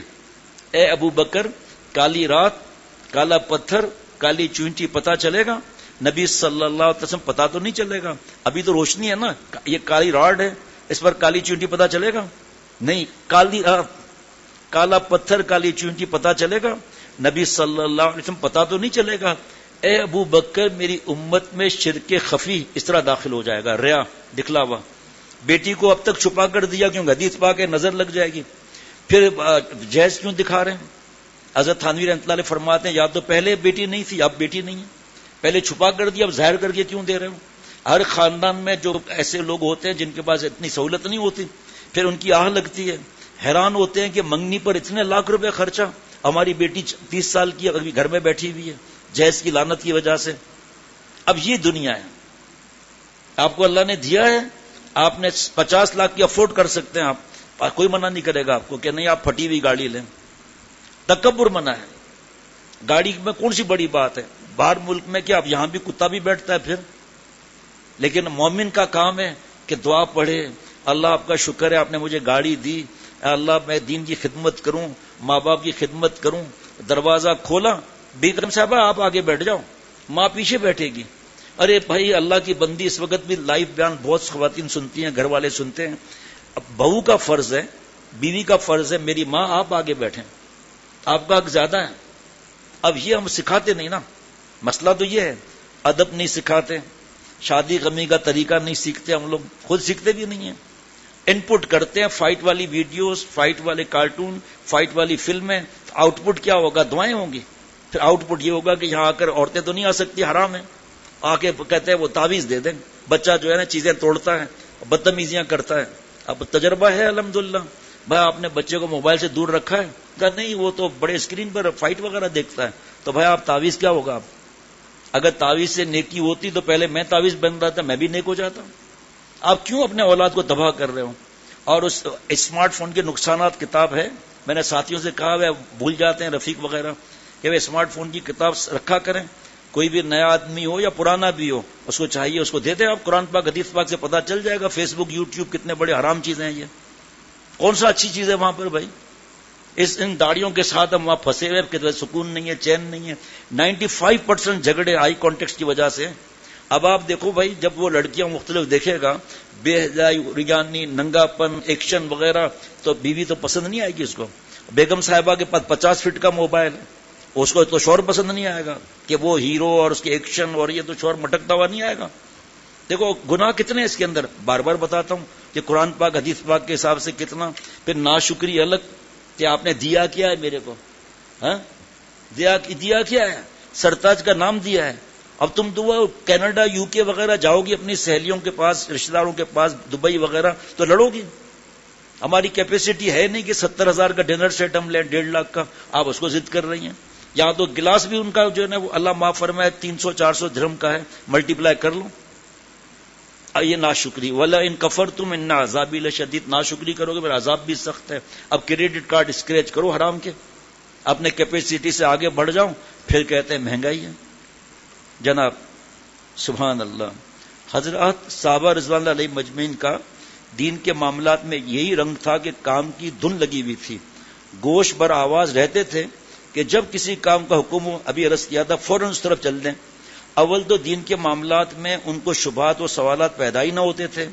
اے ابو بکر کالی رات، کالا پتھر، کالی چونٹی پتا چلے گا؟ نبی صلی اللہ علیہ وسلم پتا تو نہیں چلے گا. ابھی تو روشنی ہے نا، یہ کالی راڈ ہے، اس پر کالی چونٹی پتا چلے گا؟ نہیں. کالا پتھر کالی چونٹی پتا چلے گا؟ نبی صلی اللہ علیہ وسلم پتا تو نہیں چلے گا. اے ابو بکر میری امت میں شرک خفی اس طرح داخل ہو جائے گا، ریا، دکھلاوا. بیٹی کو اب تک چھپا کر دیا کیونکہ حدیث پاک ہے نظر لگ جائے گی. پھر جہیز کیوں دکھا رہے ہیں؟ حضرت تھانوی رحمۃ اللہ علیہ فرماتے ہیں یا تو پہلے بیٹی نہیں تھی، اب بیٹی نہیں ہے، پہلے چھپا کر دیا، اب ظاہر کر کے کیوں دے رہے ہو؟ ہر خاندان میں جو ایسے لوگ ہوتے ہیں جن کے پاس اتنی سہولت نہیں ہوتی، پھر ان کی آہ لگتی ہے، حیران ہوتے ہیں کہ منگنی پر اتنے لاکھ روپے خرچہ، ہماری بیٹی 30 سال کی ابھی گھر میں بیٹھی ہوئی ہے جہیز کی لعنت کی وجہ سے. اب یہ دنیا ہے. آپ کو اللہ نے دیا ہے، آپ نے 50 لاکھ کی افورڈ کر سکتے ہیں، آپ کوئی منع نہیں کرے گا آپ کو کہ نہیں آپ پھٹی ہوئی گاڑی لیں. تکبر منع ہے. گاڑی میں کون سی بڑی بات ہے؟ باہر ملک میں کیا اب یہاں بھی کتا بھی بیٹھتا ہے پھر. لیکن مومن کا کام ہے کہ دعا پڑھے، اللہ آپ کا شکر ہے آپ نے مجھے گاڑی دی، اللہ میں دین کی خدمت کروں، ماں باپ کی خدمت کروں. دروازہ کھولا، بیگم صاحبہ آپ آگے بیٹھ جاؤ، ماں پیچھے بیٹھے گی. ارے بھائی اللہ کی بندی اس وقت بھی لائیو بیان بہت خواتین سنتی ہیں، گھر والے سنتے ہیں. اب بہو کا فرض ہے، بیوی کا فرض ہے میری ماں آپ آگے بیٹھیں، آپ کا حق زیادہ ہے. اب یہ ہم سکھاتے نہیں نا. مسئلہ تو یہ ہے ادب نہیں سکھاتے، شادی غمی کا طریقہ نہیں سیکھتے، ہم لوگ خود سیکھتے بھی نہیں ہیں. ان پٹ کرتے ہیں فائٹ والی ویڈیوز، فائٹ والے کارٹون، فائٹ والی فلمیں. آؤٹ پٹ کیا ہوگا؟ دعائیں ہوں گی. پھر آؤٹ پٹ یہ ہوگا کہ یہاں آ کر عورتیں تو نہیں آ سکتی، حرام ہے. آ کے کہتے ہیں وہ تعویذ دے دیں. بچہ جو ہے نا چیزیں توڑتا ہے، بدتمیزیاں کرتا ہے. اب تجربہ ہے الحمدللہ. بھائی آپ نے بچے کو موبائل سے دور رکھا ہے؟ کہا نہیں وہ تو بڑے اسکرین پر فائٹ وغیرہ دیکھتا ہے. تو بھائی آپ تعویذ کیا ہوگا؟ آپ اگر تعویذ سے نیکی ہوتی تو پہلے میں تعویذ بن رہا تھا، میں بھی نیک ہو جاتا. آپ کیوں اپنے اولاد کو تباہ کر رہے ہو؟ اور اس اسمارٹ فون کے نقصانات کتاب ہے، میں نے ساتھیوں سے کہا وہ بھول جاتے ہیں، رفیق وغیرہ، کہ وہ اسمارٹ فون کی کتاب رکھا کریں. کوئی بھی نیا آدمی ہو یا پرانا بھی ہو، اس کو چاہیے اس کو دے دیں. آپ قرآن پاک حدیث پاک سے پتہ چل جائے گا. فیس بک، یوٹیوب کتنے بڑے حرام چیزیں ہیں. یہ کون سا اچھی چیز ہے وہاں پر بھائی؟ ان داڑیوں کے ساتھ ہم وہاں پھنسے ہوئے کہ سکون نہیں ہے، چین نہیں ہے. 95% جھگڑے آئی کانٹیکٹ کی وجہ سے. اب آپ دیکھو بھائی جب وہ لڑکیاں مختلف دیکھے گا، بے حیائی، ریگانی، ننگا پن، ایکشن وغیرہ، تو بیوی تو پسند نہیں آئے گی اس کو. بیگم صاحبہ کے پاس 50 فٹ کا موبائل ہے، اس کو تو شور پسند نہیں آئے گا کہ وہ ہیرو اور اس کے ایکشن اور یہ تو شور مٹکتا ہوا نہیں آئے گا. دیکھو گناہ کتنے اس کے اندر، بار بار بتاتا ہوں کہ قرآن پاک حدیث پاک کے حساب سے کتنا. پھر ناشکری الگ کہ آپ نے دیا کیا ہے میرے کو، ہاں دیا کیا ہے؟ سرتاج کا نام دیا ہے. اب تم تو وہ کینیڈا یو کے وغیرہ جاؤ گی اپنی سہیلیوں کے پاس رشتہ داروں کے پاس دبئی وغیرہ تو لڑو گی. ہماری کیپیسٹی ہے نہیں کہ 70,000 کا ڈنر سیٹ ہم لیں 1.5 لاکھ کا. آپ اس کو ضد کر رہی ہیں. یہاں تو گلاس بھی ان کا جو ہے نا وہ اللہ معاف فرمائے 300-400 درہم کا ہے, ملٹی پلائی کر لو. یہ ناشکری. ولا ان کفرتم ان عذابی لشدید, ناشکری کرو گے میرا عذاب بھی سخت ہے. اب کریڈٹ کارڈ اسکریچ کرو حرام کے, اپنے کیپیسٹی سے آگے بڑھ جاؤ, پھر کہتے ہیں مہنگائی ہے. جناب سبحان اللہ. حضرات صحابہ رضوان اللہ علیہ مجمعین کا دین کے معاملات میں یہی رنگ تھا کہ کام کی دھن لگی ہوئی تھی. گوش بر آواز رہتے تھے کہ جب کسی کام کا حکم ہو, ابھی عرض کیا تھا, فوراً اس طرف چل دیں. اول تو دین کے معاملات میں ان کو شبہات و سوالات پیدا ہی نہ ہوتے تھے,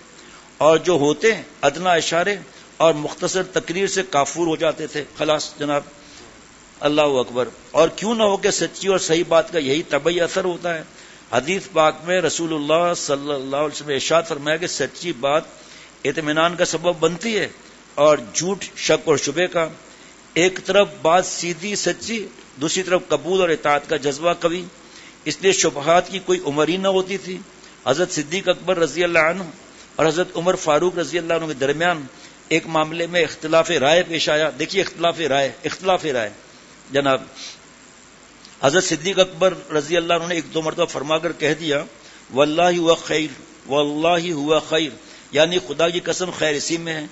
اور جو ہوتے ادنا اشارے اور مختصر تقریر سے کافور ہو جاتے تھے. خلاص جناب, اللہ اکبر. اور کیوں نہ ہو کہ سچی اور صحیح بات کا یہی طبعی اثر ہوتا ہے. حدیث پاک میں رسول اللہ صلی اللہ علیہ وسلم نے ارشاد فرمایا کہ سچی بات اطمینان کا سبب بنتی ہے اور جھوٹ شک اور شبہ کا. ایک طرف بات سیدھی سچی, دوسری طرف قبول اور اطاعت کا جذبہ قوی. اس لیے شبہات کی کوئی عمر ہی نہ ہوتی تھی. حضرت صدیق اکبر رضی اللہ عنہ اور حضرت عمر فاروق رضی اللہ عنہ کے درمیان ایک معاملے میں اختلاف رائے پیش آیا. دیکھیے اختلاف رائے جناب. حضرت صدیق اکبر رضی اللہ عنہ نے 1-2 مرتبہ فرما کر کہہ دیا واللہ ہوا خیر, واللہ ہوا خیر, یعنی خدا کی قسم خیر اسی میں ہے.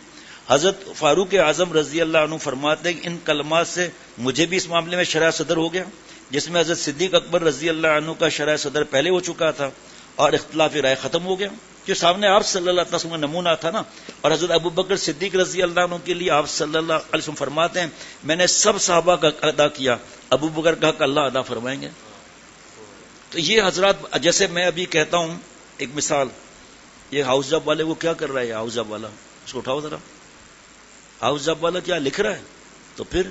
حضرت فاروق اعظم رضی اللہ عنہ فرماتے ہیں کہ ان کلمات سے مجھے بھی اس معاملے میں شرح صدر ہو گیا, جس میں حضرت صدیق اکبر رضی اللہ عنہ کا شرح صدر پہلے ہو چکا تھا اور اختلاف رائے ختم ہو گیا. جو سامنے آپ صلی اللہ علیہ وسلم کا نمونہ تھا نا. اور حضرت ابو بکر صدیق رضی اللہ عنہ کے لیے آپ صلی اللہ علیہ وسلم فرماتے ہیں میں نے سب صحابہ کا ادا کیا, ابو بکر کا حق اللہ ادا فرمائیں گے. تو یہ حضرات, جیسے میں ابھی کہتا ہوں ایک مثال, یہ ہاؤس جاب والے وہ کیا کر رہا ہے, ہاؤس جاب والا اس کو اٹھاؤ ذرا, ہاؤس جاب والا کیا لکھ رہا ہے, تو پھر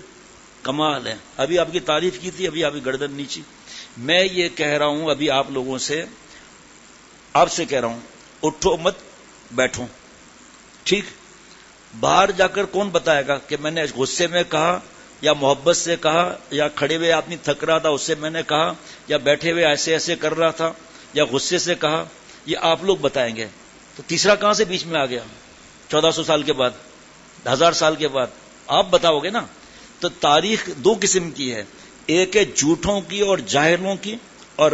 کمال ہے. ابھی آپ کی تعریف کی تھی, ابھی آپ کی گردن نیچی. میں یہ کہہ رہا ہوں ابھی آپ لوگوں سے, آپ سے کہہ رہا ہوں اٹھو مت بیٹھو, ٹھیک. باہر جا کر کون بتائے گا کہ میں نے غصے میں کہا یا محبت سے کہا, یا کھڑے ہوئے آدمی تھک رہا تھا اس سے میں نے کہا, یا بیٹھے ہوئے ایسے ایسے کر رہا تھا, یا غصے سے کہا, یہ آپ لوگ بتائیں گے. تو تیسرا کہاں سے بیچ میں آ گیا 1400 سال کے بعد, 1000 سال کے بعد آپ بتاؤ گے نا. تو تاریخ 2 قسم کی ہے, ایک ہے جھوٹوں کی اور جاہلوں کی اور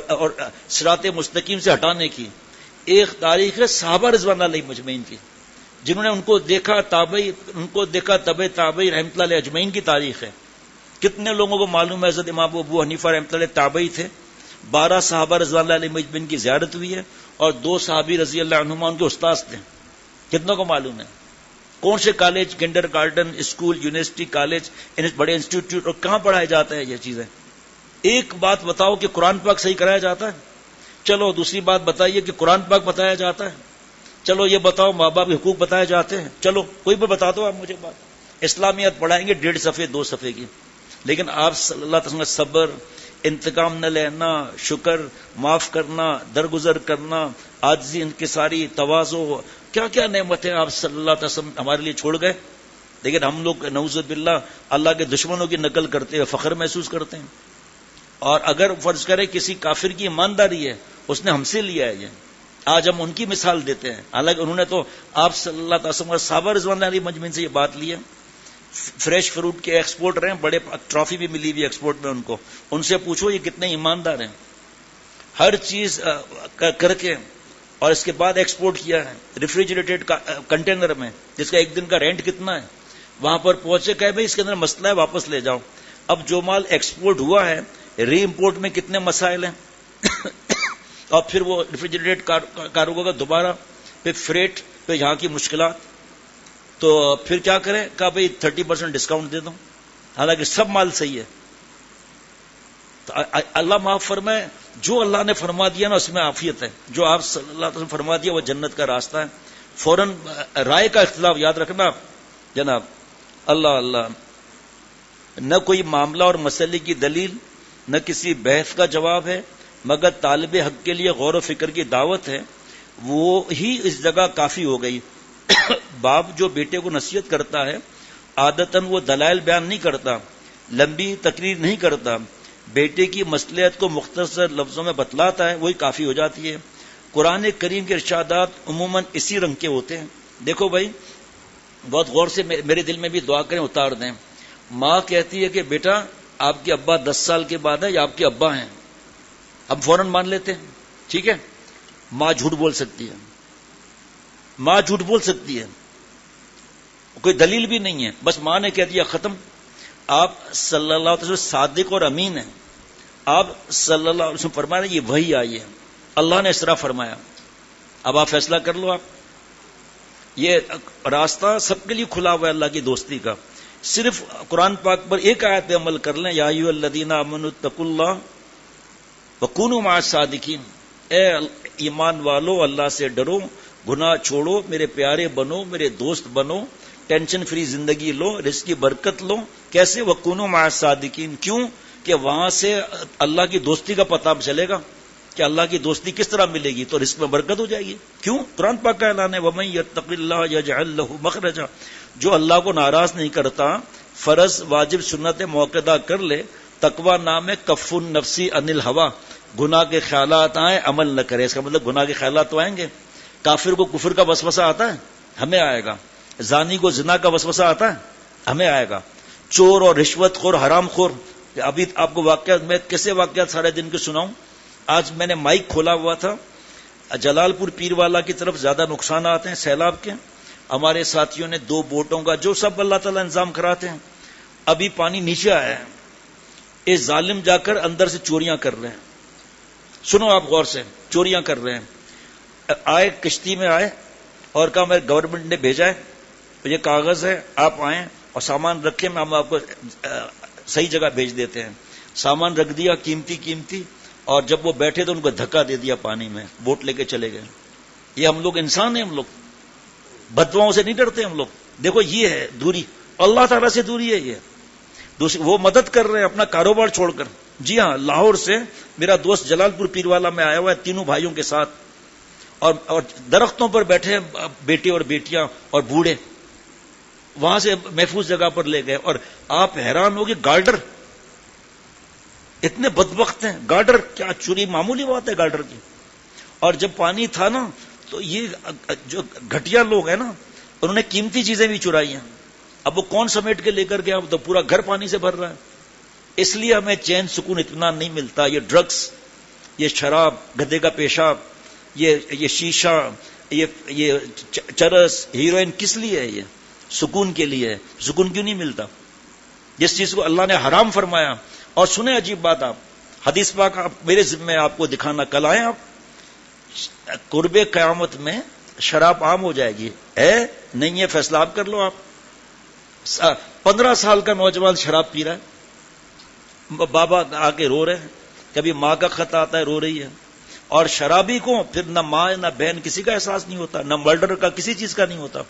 صراط مستقیم سے ہٹانے کی. ایک تاریخ ہے صحابہ رضوان اللہ علیہ مجمعین کی, جنہوں نے ان کو دیکھا تبع تابعی رحمۃ اللہ علیہ اجمعین کی تاریخ ہے. کتنے لوگوں کو معلوم ہے حضرت امام ابو حنیفہ رحمۃ اللہ علیہ تابعی تھے, 12 صحابہ رضوان اللہ علیہ مجمعین کی زیارت ہوئی ہے, اور 2 صحابی رضی اللہ عنہما ان کے استاذ تھے. کتنوں کو معلوم ہے؟ کون سے college, kinder garden, school, university, college, بڑے انسٹیٹیوٹ, اور کہاں پڑھایا جاتا ہے یہ چیزیں؟ ایک بات بتاؤ کہ قرآن پاک صحیح کرایا جاتا ہے؟ چلو دوسری بات بتائیے کہ قرآن پاک بتایا جاتا ہے؟ چلو یہ بتاؤ ماں باپ کے حقوق بتائے جاتے ہیں؟ چلو کوئی بھی بتا دو آپ مجھے بات. اسلامیات پڑھائیں گے 1.5 صفحے 2 صفحے کی, لیکن آپ صلی اللہ علیہ وسلم صبر, انتقام نہ لینا, شکر, معاف کرنا, درگزر کرنا, عاجزی, انکساری, تواضع, کیا کیا نعمتیں آپ صلی اللہ علیہ وسلم ہمارے لیے چھوڑ گئے. لیکن ہم لوگ نعوذ باللہ اللہ کے دشمنوں کی نقل کرتے ہوئے فخر محسوس کرتے ہیں. اور اگر فرض کرے کسی کافر کی ایمانداری ہے, اس نے ہم سے لیا ہے, یہ آج ہم ان کی مثال دیتے ہیں, حالانکہ انہوں نے تو آپ صلی اللہ علیہ وسلم اور صحابہ رضوان اللہ علیہ مجمعین سے یہ بات لی ہے. فریش فروٹ کے ایکسپورٹر ہیں, بڑے ٹرافی بھی ملی ہوئی ایکسپورٹ میں ان کو, ان سے پوچھو یہ کتنے ایماندار ہیں. ہر چیز کر کے اور اس کے بعد ایکسپورٹ کیا ہے ریفریجریٹڈ کنٹینر میں, جس کا 1 دن کا رینٹ کتنا ہے. وہاں پر پہنچے کہ بھائی اس کے اندر مسئلہ ہے, واپس لے جاؤ. اب جو مال ایکسپورٹ ہوا ہے, ری امپورٹ میں کتنے مسائل ہیں, اور پھر وہ ریفریجریٹڈ کارگو کا دوبارہ, پھر فریٹ, پھر یہاں کی مشکلات. تو پھر کیا کریں, کہا بھائی 30% ڈسکاؤنٹ دے دو, حالانکہ سب مال صحیح ہے. تو اللہ معاف فرمائے, جو اللہ نے فرما دیا نا اس میں عافیت ہے. جو آپ صلی اللہ علیہ وسلم فرما دیا وہ جنت کا راستہ ہے. فوراً رائے کا اختلاف یاد رکھنا جناب. اللہ نہ کوئی معاملہ اور مسئلے کی دلیل, نہ کسی بحث کا جواب ہے, مگر طالب حق کے لیے غور و فکر کی دعوت ہے. وہ ہی اس جگہ کافی ہو گئی. باپ جو بیٹے کو نصیحت کرتا ہے عادتاً وہ دلائل بیان نہیں کرتا, لمبی تقریر نہیں کرتا، بیٹے کی مصلحت کو مختصر لفظوں میں بتلاتا ہے، وہی کافی ہو جاتی ہے۔ قرآن کریم کے ارشادات عموماً اسی رنگ کے ہوتے ہیں۔ دیکھو بھائی، بہت غور سے میرے دل میں بھی دعا کریں، اتار دیں۔ ماں کہتی ہے کہ بیٹا آپ کے ابا 10 سال کے بعد ہے یا آپ کے ابا ہیں، ہم فوراً مان لیتے ہیں، ٹھیک ہے۔ ماں جھوٹ بول سکتی ہے، ماں جھوٹ بول سکتی ہے، کوئی دلیل بھی نہیں ہے، بس ماں نے کہہ دیا، ختم۔ آپ صلی اللہ علیہ وسلم صادق اور امین ہیں، آپ صلی اللہ علیہ وسلم فرما رہے ہیں یہ وحی آئی ہے، اللہ نے اس طرح فرمایا، اب آپ فیصلہ کر لو۔ آپ یہ راستہ سب کے لیے کھلا ہوا ہے اللہ کی دوستی کا، صرف قرآن پاک پر ایک آیت پہ عمل کر لیں، یا ایھا الذین آمنوا اتقوا اللہ وکونوا مع الصادقین، اے ایمان والو اللہ سے ڈرو، گناہ چھوڑو، میرے پیارے بنو، میرے دوست بنو، ٹینشن فری زندگی لو، رزق کی برکت لو۔ کیسے؟ وکونوا مع الصادقین، کیوں کہ وہاں سے اللہ کی دوستی کا پتہ چلے گا کہ اللہ کی دوستی کس طرح ملے گی، تو رزق میں برکت ہو جائے گی۔ کیوں؟ قرآن پاک کا اعلان ہے، وَمَن يَتَّقِ اللَّهَ يَجْعَل لَّهُ مَخْرَجًا، جو اللہ کو ناراض نہیں کرتا، فرض واجب سنت موقدہ کر لے، تقوی نام ہے کف النفس عن الہویٰ، گناہ کے خیالات آئیں عمل نہ کرے، اس کا مطلب گناہ کے خیالات تو آئیں گے۔ کافر کو کفر کا وسوسہ آتا ہے، ہمیں آئے گا۔ زانی کو زنا کا وسوسہ آتا ہے، ہمیں آئے گا۔ چور اور رشوت خور، حرام خور، ابھی آپ کو واقعات، میں کیسے واقعات سارے دن کے سناؤں۔ آج میں نے مائک کھولا ہوا تھا، جلال پور پیر والا کی طرف زیادہ نقصانات ہیں سیلاب کے، ہمارے ساتھیوں نے 2 بوٹوں کا جو سب اللہ تعالیٰ انتظام کراتے ہیں، ابھی پانی نیچے آیا ہے، یہ ظالم جا کر اندر سے چوریاں کر رہے ہیں۔ سنو آپ غور سے، چوریاں کر رہے ہیں۔ آئے کشتی میں آئے اور کہا میں گورنمنٹ نے بھیجا ہے، یہ کاغذ ہے، آپ آئیں اور سامان رکھیں، ہم آپ کو صحیح جگہ بھیج دیتے ہیں۔ سامان رکھ دیا قیمتی، اور جب وہ بیٹھے تو ان کو دھکا دے دیا پانی میں، بوٹ لے کے چلے گئے۔ یہ ہم لوگ انسان ہیں، ہم لوگ بددعاؤں سے نہیں ڈرتے ہم لوگ۔ دیکھو یہ ہے دوری، اللہ تعالیٰ سے دوری ہے یہ۔ دوسری وہ مدد کر رہے ہیں اپنا کاروبار چھوڑ کر۔ جی ہاں، لاہور سے میرا دوست جلال پور پیر والا میں آیا ہوا ہے 3 بھائیوں کے ساتھ، اور درختوں پر بیٹھے بیٹے اور بیٹیاں اور بوڑھے، وہاں سے محفوظ جگہ پر لے گئے۔ اور آپ حیران ہوگے، گارڈر اتنے بدبخت ہیں، گارڈر کیا چوری معمولی بات ہے گارڈر کی۔ اور جب پانی تھا نا تو یہ جو گھٹیا لوگ ہیں نا، انہوں نے قیمتی چیزیں بھی چرائی ہیں، اب وہ کون سمیٹ کے لے کر گیا، تو پورا گھر پانی سے بھر رہا ہے۔ اس لیے ہمیں چین سکون اطمینان نہیں ملتا۔ یہ ڈرگس، یہ شراب، گدے کا پیشاب، یہ شیشہ، یہ چرس، ہیروئن کس لیے ہے؟ یہ سکون کے لیے ہے۔ سکون کیوں نہیں ملتا؟ جس چیز کو اللہ نے حرام فرمایا۔ اور سنیں عجیب بات، آپ حدیث پاک میرے ذمہ آپ کو دکھانا، کل آئیں آپ، قرب قیامت میں شراب عام ہو جائے گی، ہے نہیں ہے فیصلہ آپ کر لو۔ آپ 15 سال کا نوجوان شراب پی رہا ہے، بابا آ کے رو رہے ہیں، کبھی ماں کا خط آتا ہے رو رہی ہے، اور شرابی کو پھر نہ ماں نہ بہن کسی کا احساس نہیں ہوتا، نہ مرڈر کا کسی چیز کا نہیں ہوتا،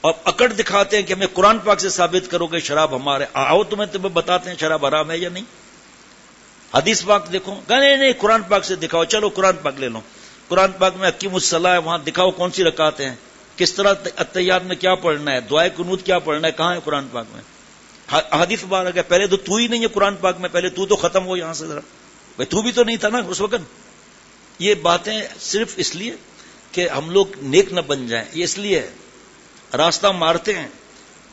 اور اکڑ دکھاتے ہیں کہ ہمیں قرآن پاک سے ثابت کرو کہ شراب ہمارے، آؤ تمہیں بتاتے ہیں شراب حرام ہے یا نہیں۔ حدیث پاک دیکھو، نہیں قرآن پاک سے دکھاؤ، چلو قرآن پاک لے لو، قرآن پاک میں اقیم الصلاۃ ہے، وہاں دکھاؤ کون سی رکعتیں ہیں، کس طرح التحیات میں کیا پڑھنا ہے، دعائے قنوت کیا پڑھنا ہے، کہاں ہے قرآن پاک میں؟ حدیث مبارک ہے، پہلے تو ہی نہیں ہے قرآن پاک میں، پہلے تو ختم ہو یہاں سے ذرا، بھائی تو بھی تو نہیں تھا نا اس وقت۔ یہ باتیں صرف اس لیے کہ ہم لوگ نیک نہ بن جائیں، یہ اس لیے راستہ مارتے ہیں،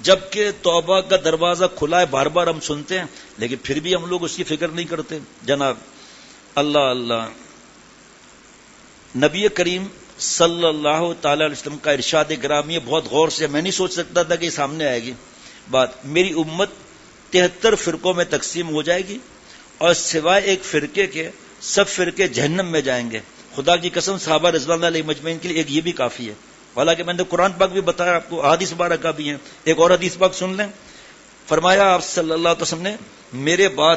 جبکہ توبہ کا دروازہ کھلا ہے، بار بار ہم سنتے ہیں، لیکن پھر بھی ہم لوگ اس کی فکر نہیں کرتے۔ جناب اللہ نبی کریم صلی اللہ تعالی علیہ وسلم کا ارشاد گرامی بہت غور سے، میں نہیں سوچ سکتا تھا کہ سامنے آئے گی بات۔ میری امت 73 فرقوں میں تقسیم ہو جائے گی، اور سوائے ایک فرقے کے سب فرقے جہنم میں جائیں گے۔ خدا کی قسم، صحابہ رضوان اللہ علیہ مجمعین کے لیے ایک یہ بھی کافی ہے، حالانکہ میں نے قرآن پاک بھی بتایا آپ کو، حدیث مبارکہ بھی ہیں۔ ایک اور حدیث پاک سن لیں، فرمایا آپ صلی اللہ علیہ وسلم نے، میرے بعد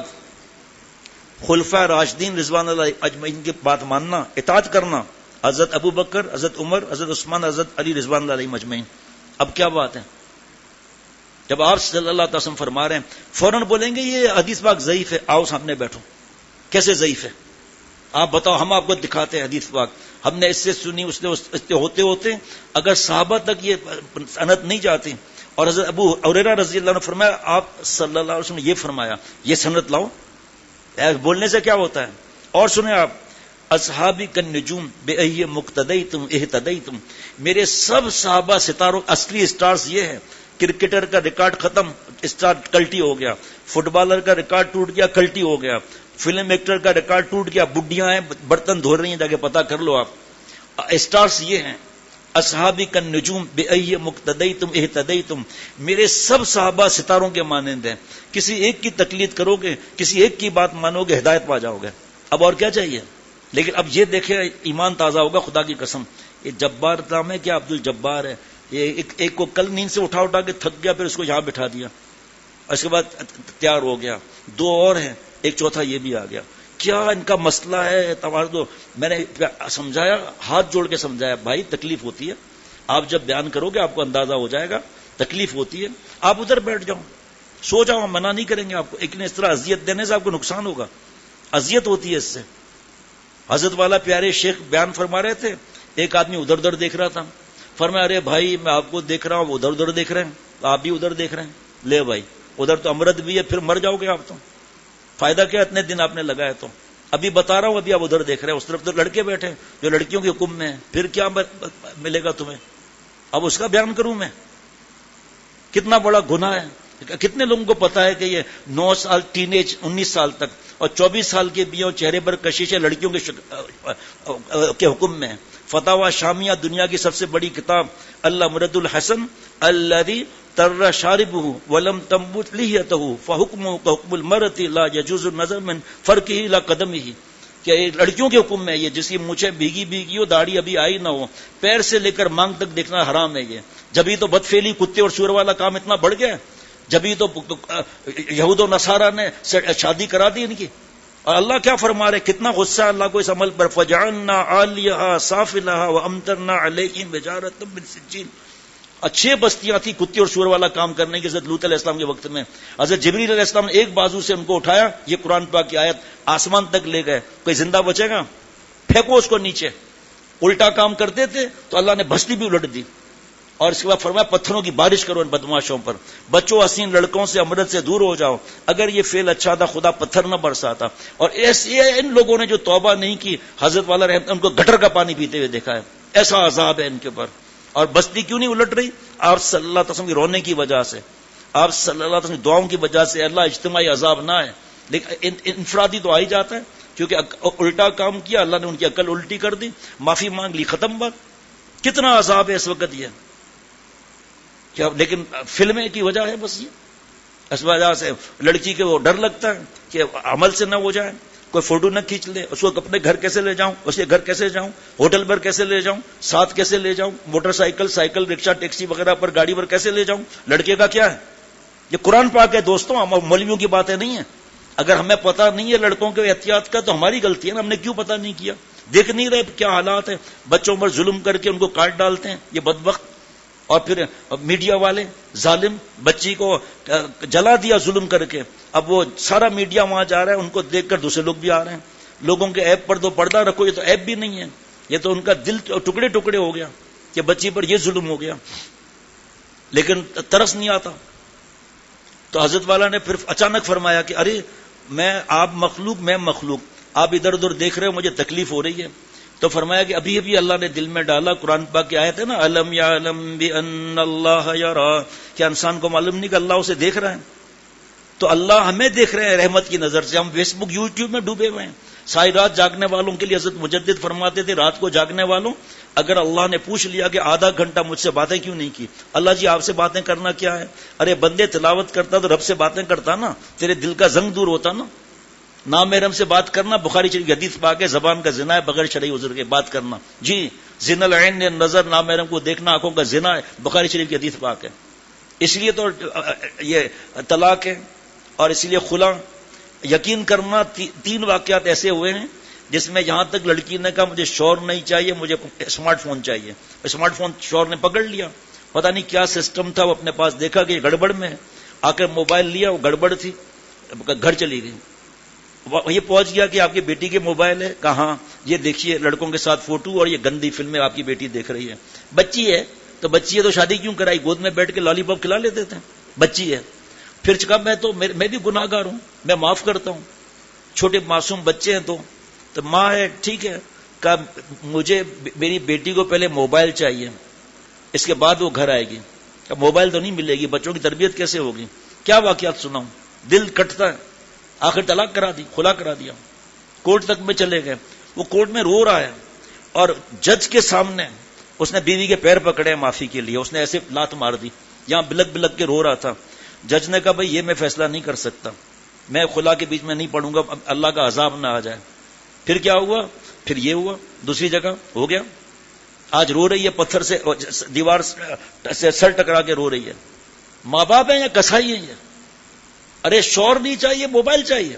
خلفاء راشدین رضوان اللہ اجمعین کی بات ماننا، اطاعت کرنا، حضرت ابو بکر، حضرت عمر، حضرت عثمان، حضرت علی رضوان اللہ علیہ مجمعین۔ اب کیا بات ہے، جب آپ صلی اللہ علیہ وسلم فرما رہے ہیں، فوراً بولیں گے یہ حدیث پاک ضعیف ہے، آؤ سامنے بیٹھو، کیسے ضعیف ہے آپ بتاؤ، ہم آپ کو دکھاتے ہیں حدیث پاک، ہم نے اس سے سنی، اس سے ہوتے ہوتے اگر صحابہ تک یہ سند نہیں جاتی، اور حضرت ابو ہریرہ رضی اللہ عنہ فرمایا آپ صلی اللہ علیہ وسلم نے یہ فرمایا، یہ سند لاؤ، بولنے سے کیا ہوتا ہے. اور سنیں آپ، اصحابی کالنجوم بأی مقتدیتم اہتدیتم، میرے سب صحابہ ستاروں، اصلی اسٹارز یہ ہے. کرکٹر کا ریکارڈ ختم، اسٹار کلٹی ہو گیا، فٹ بالر کا ریکارڈ ٹوٹ گیا، کلٹی ہو گیا، فلم ایکٹر کا ریکارڈ ٹوٹ گیا، بڈیاں ہیں برتن دھو رہی ہیں، جا کے پتا کر لو آپ. اسٹارز یہ ہیں، اصحابی کالنجوم بأی مقتدیتم اہتدیتم، میرے سب صحابہ ستاروں کے مانند ہیں. کسی ایک کی تقلید کرو گے، کسی ایک کی بات مانو گے، ہدایت پا جاؤ گے. اب اور کیا چاہیے؟ لیکن اب یہ دیکھیں، ایمان تازہ ہوگا خدا کی قسم. یہ جبار نام ہے کیا؟ عبد الجبار ہے. یہ ایک کو کل نیند سے اٹھا کے تھک گیا، پھر اس کو یہاں بٹھا دیا، اس کے بعد تیار ہو گیا. دو اور ہیں، ایک چوتھا یہ بھی آ گیا. کیا ان کا مسئلہ ہے؟ توازو. میں نے سمجھایا، ہاتھ جوڑ کے سمجھایا، بھائی تکلیف ہوتی ہے، آپ جب بیان کرو گے آپ کو اندازہ ہو جائے گا، تکلیف ہوتی ہے، آپ ادھر بیٹھ جاؤ، سو جاؤ، ہم منع نہیں کریں گے آپ کو، لیکن اس طرح اذیت دینے سے آپ کو نقصان ہوگا، اذیت ہوتی ہے اس سے. حضرت والا پیارے شیخ بیان فرما رہے تھے، ایک آدمی ادھر ادھر دیکھ رہا تھا، فرمایا ارے بھائی میں آپ کو دیکھ رہا ہوں، ادھر ادھر دیکھ رہے ہیں، آپ بھی ادھر دیکھ رہے ہیں، لے بھائی ادھر تو امرت بھی ہے، پھر مر جاؤ گے آپ، تو فائدہ کیا اتنے دن آپ نے لگائے. تو ابھی بتا رہا ہوں، ابھی آپ ادھر دیکھ رہے ہیں، اس طرف تو لڑکے بیٹھے جو لڑکیوں کے حکم میں ہیں، پھر کیا ملے گا تمہیں؟ اب اس کا بیان کروں میں؟ کتنا بڑا گناہ ہے. کتنے لوگوں کو پتا ہے کہ یہ 9 سال ٹین ایج 19 سال تک اور 24 سال کے بیوں چہرے پر کشش ہے لڑکیوں کے حکم میں. فتاوی شامیہ دنیا کی سب سے بڑی کتاب، اللہ مرد الحسن الذی تر شاربہ ولم تنبت لحیتہ فحکمہ کحکم المرأۃ لا یجوز النظر من فرقہ الی قدمہ، کہ لڑکیوں کے حکم میں یہ جس کی مونچھیں بھیگی ہو، داڑھی ابھی آئی نہ ہو، پیر سے لے کر مانگ تک دیکھنا حرام ہے. یہ جبھی تو بدفعلی کتے اور سور والا کام اتنا بڑھ گیا، جبھی تو یہود و نصارہ نے شادی کرا دی ان کی. اور اللہ کیا فرما رہے، کتنا غصہ ہے اللہ کو اس عمل پر. فجعلنا عالیہا سافلہا وامطرنا علیہم حجارۃ من سجیل. اچھے بستیاں تھی کتے اور سور والا کام کرنے کی. حضرت لوط علیہ السلام کے وقت میں حضرت جبریل علیہ السلام نے ایک بازو سے ان کو اٹھایا، یہ قرآن پاک کی آیت، آسمان تک لے گئے. کوئی زندہ بچے گا؟ پھینکو اس کو نیچے. الٹا کام کرتے تھے تو اللہ نے بستی بھی الٹ دی. اور اس کے بعد فرمایا پتھروں کی بارش کرو ان بدماشوں پر. بچوں حسین لڑکوں سے امرت سے دور ہو جاؤ. اگر یہ فعل اچھا تھا خدا پتھر نہ برساتا. اور ایسے ان لوگوں نے جو توبہ نہیں کی، حضرت والا رحمت ان کو گٹر کا پانی پیتے ہوئے دیکھا ہے. ایسا عذاب ہے ان کے پر. اور بستی کیوں نہیں الٹ رہی؟ آپ صلی اللہ علیہ وسلم کی رونے کی وجہ سے، آپ صلی اللہ علیہ وسلم کی دعاؤں کی وجہ سے. اللہ اجتماعی عذاب نہ ہے، لیکن انفرادی تو آ ہی جاتا ہے، کیونکہ الٹا کام کیا، اللہ نے ان کی عقل الٹی کر دی، معافی مانگ لی، ختم بات. کتنا عذاب ہے اس وقت یہ کیا. لیکن فلمیں کی وجہ ہے بس یہ. اس وجہ سے لڑکی کے وہ ڈر لگتا ہے کہ عمل سے نہ ہو جائے، کوئی فوٹو نہ کھینچ لے، اس کو اپنے گھر کیسے لے جاؤں، اس کے گھر کیسے جاؤں، ہوٹل پر کیسے لے جاؤں، ساتھ کیسے لے جاؤں، موٹر سائیکل، سائیکل، رکشہ، ٹیکسی وغیرہ پر، گاڑی پر کیسے لے جاؤں. لڑکے کا کیا ہے؟ یہ قرآن پاک ہے دوستوں، مولویوں کی باتیں نہیں ہیں. اگر ہمیں پتہ نہیں ہے لڑکوں کے احتیاط کا تو ہماری غلطی ہے نا، ہم نے کیوں پتہ نہیں کیا؟ دیکھ نہیں رہے کیا حالات ہیں، بچوں پر ظلم کر کے ان کو کاٹ ڈالتے ہیں یہ بدبخت. اور پھر میڈیا والے ظالم، بچی کو جلا دیا ظلم کر کے. اب وہ سارا میڈیا وہاں جا رہا ہے، ان کو دیکھ کر دوسرے لوگ بھی آ رہے ہیں. لوگوں کے عیب پر تو پردہ رکھو، یہ تو عیب بھی نہیں ہے، یہ تو ان کا دل ٹکڑے ٹکڑے ہو گیا کہ بچی پر یہ ظلم ہو گیا. لیکن ترس نہیں آتا. تو حضرت والا نے پھر اچانک فرمایا کہ ارے آپ مخلوق، میں مخلوق، آپ ادھر ادھر دیکھ رہے ہو، مجھے تکلیف ہو رہی ہے. تو فرمایا کہ ابھی ابھی اللہ نے دل میں ڈالا، قرآن پاک کی آیت ہے نا، الم یعلم بان اللہ یرا، کیا انسان کو معلوم نہیں کہ اللہ اسے دیکھ رہا ہے؟ تو اللہ ہمیں دیکھ رہے ہیں رحمت کی نظر سے. ہم فیس بک یوٹیوب میں ڈوبے ہوئے ہیں. ساری رات جاگنے والوں کے لیے حضرت مجدد فرماتے تھے، رات کو جاگنے والوں اگر اللہ نے پوچھ لیا کہ آدھا گھنٹہ مجھ سے باتیں کیوں نہیں کی، اللہ جی آپ سے باتیں کرنا کیا ہے؟ ارے بندے تلاوت کرتا تو رب سے باتیں کرتا نا، تیرے دل کا زنگ دور ہوتا نا. نامحرم سے بات کرنا بخاری شریف کی حدیث پاک ہے، زبان کا زنا ہے بغیر شرعی عذر کے بات کرنا. جی زنا العین نظر، نامحرم کو دیکھنا آنکھوں کا زنا ہے، بخاری شریف کی حدیث پاک ہے. اس لیے تو یہ طلاق ہے اور اس لیے خلا. یقین کرنا 3 واقعات ایسے ہوئے ہیں جس میں یہاں تک لڑکی نے کہا مجھے شور نہیں چاہیے، مجھے اسمارٹ فون چاہیے. اسمارٹ فون شور نے پکڑ لیا، پتہ نہیں کیا سسٹم تھا، وہ اپنے پاس دیکھا کہ گڑبڑ میں ہے، آ کر موبائل لیا، وہ گڑبڑ تھی، گھر چلی گئی. یہ پہنچ گیا کہ آپ کی بیٹی کے موبائل ہے، کہاں یہ دیکھیے لڑکوں کے ساتھ فوٹو اور یہ گندی فلمیں آپ کی بیٹی دیکھ رہی ہے. بچی ہے تو بچی ہے تو شادی کیوں کرائی؟ گود میں بیٹھ کے لالی پاپ کھلا لیتے تھے. بچی ہے. پھر کہا میں بھی گناہ گار ہوں, میں معاف کرتا ہوں, چھوٹے معصوم بچے ہیں. تو ماں ہے, ٹھیک ہے, کہا مجھے میری بیٹی کو پہلے موبائل چاہیے, اس کے بعد وہ گھر آئے گی. موبائل تو نہیں ملے گی, بچوں کی تربیت کیسے ہوگی؟ کیا واقعات سناؤں, دل کٹتا ہے. آخر طلاق کرا دی, خلا کرا دیا, کورٹ تک میں چلے گئے. وہ کورٹ میں رو رہا ہے اور جج کے سامنے اس نے بیوی کے پیر پکڑے معافی کے لیے. اس نے ایسے لات مار دی, یہاں بلک بلک کے رو رہا تھا. جج نے کہا بھائی یہ میں فیصلہ نہیں کر سکتا, میں خلا کے بیچ میں نہیں پڑوں گا, اللہ کا عذاب نہ آ جائے. پھر کیا ہوا؟ پھر یہ ہوا, دوسری جگہ ہو گیا. آج رو رہی ہے, پتھر سے دیوار سے سر ٹکرا کے رو رہی ہے. ماں باپ ہیں یا کسائی ہیں یہ؟ ارے شور نہیں چاہیے, موبائل چاہیے.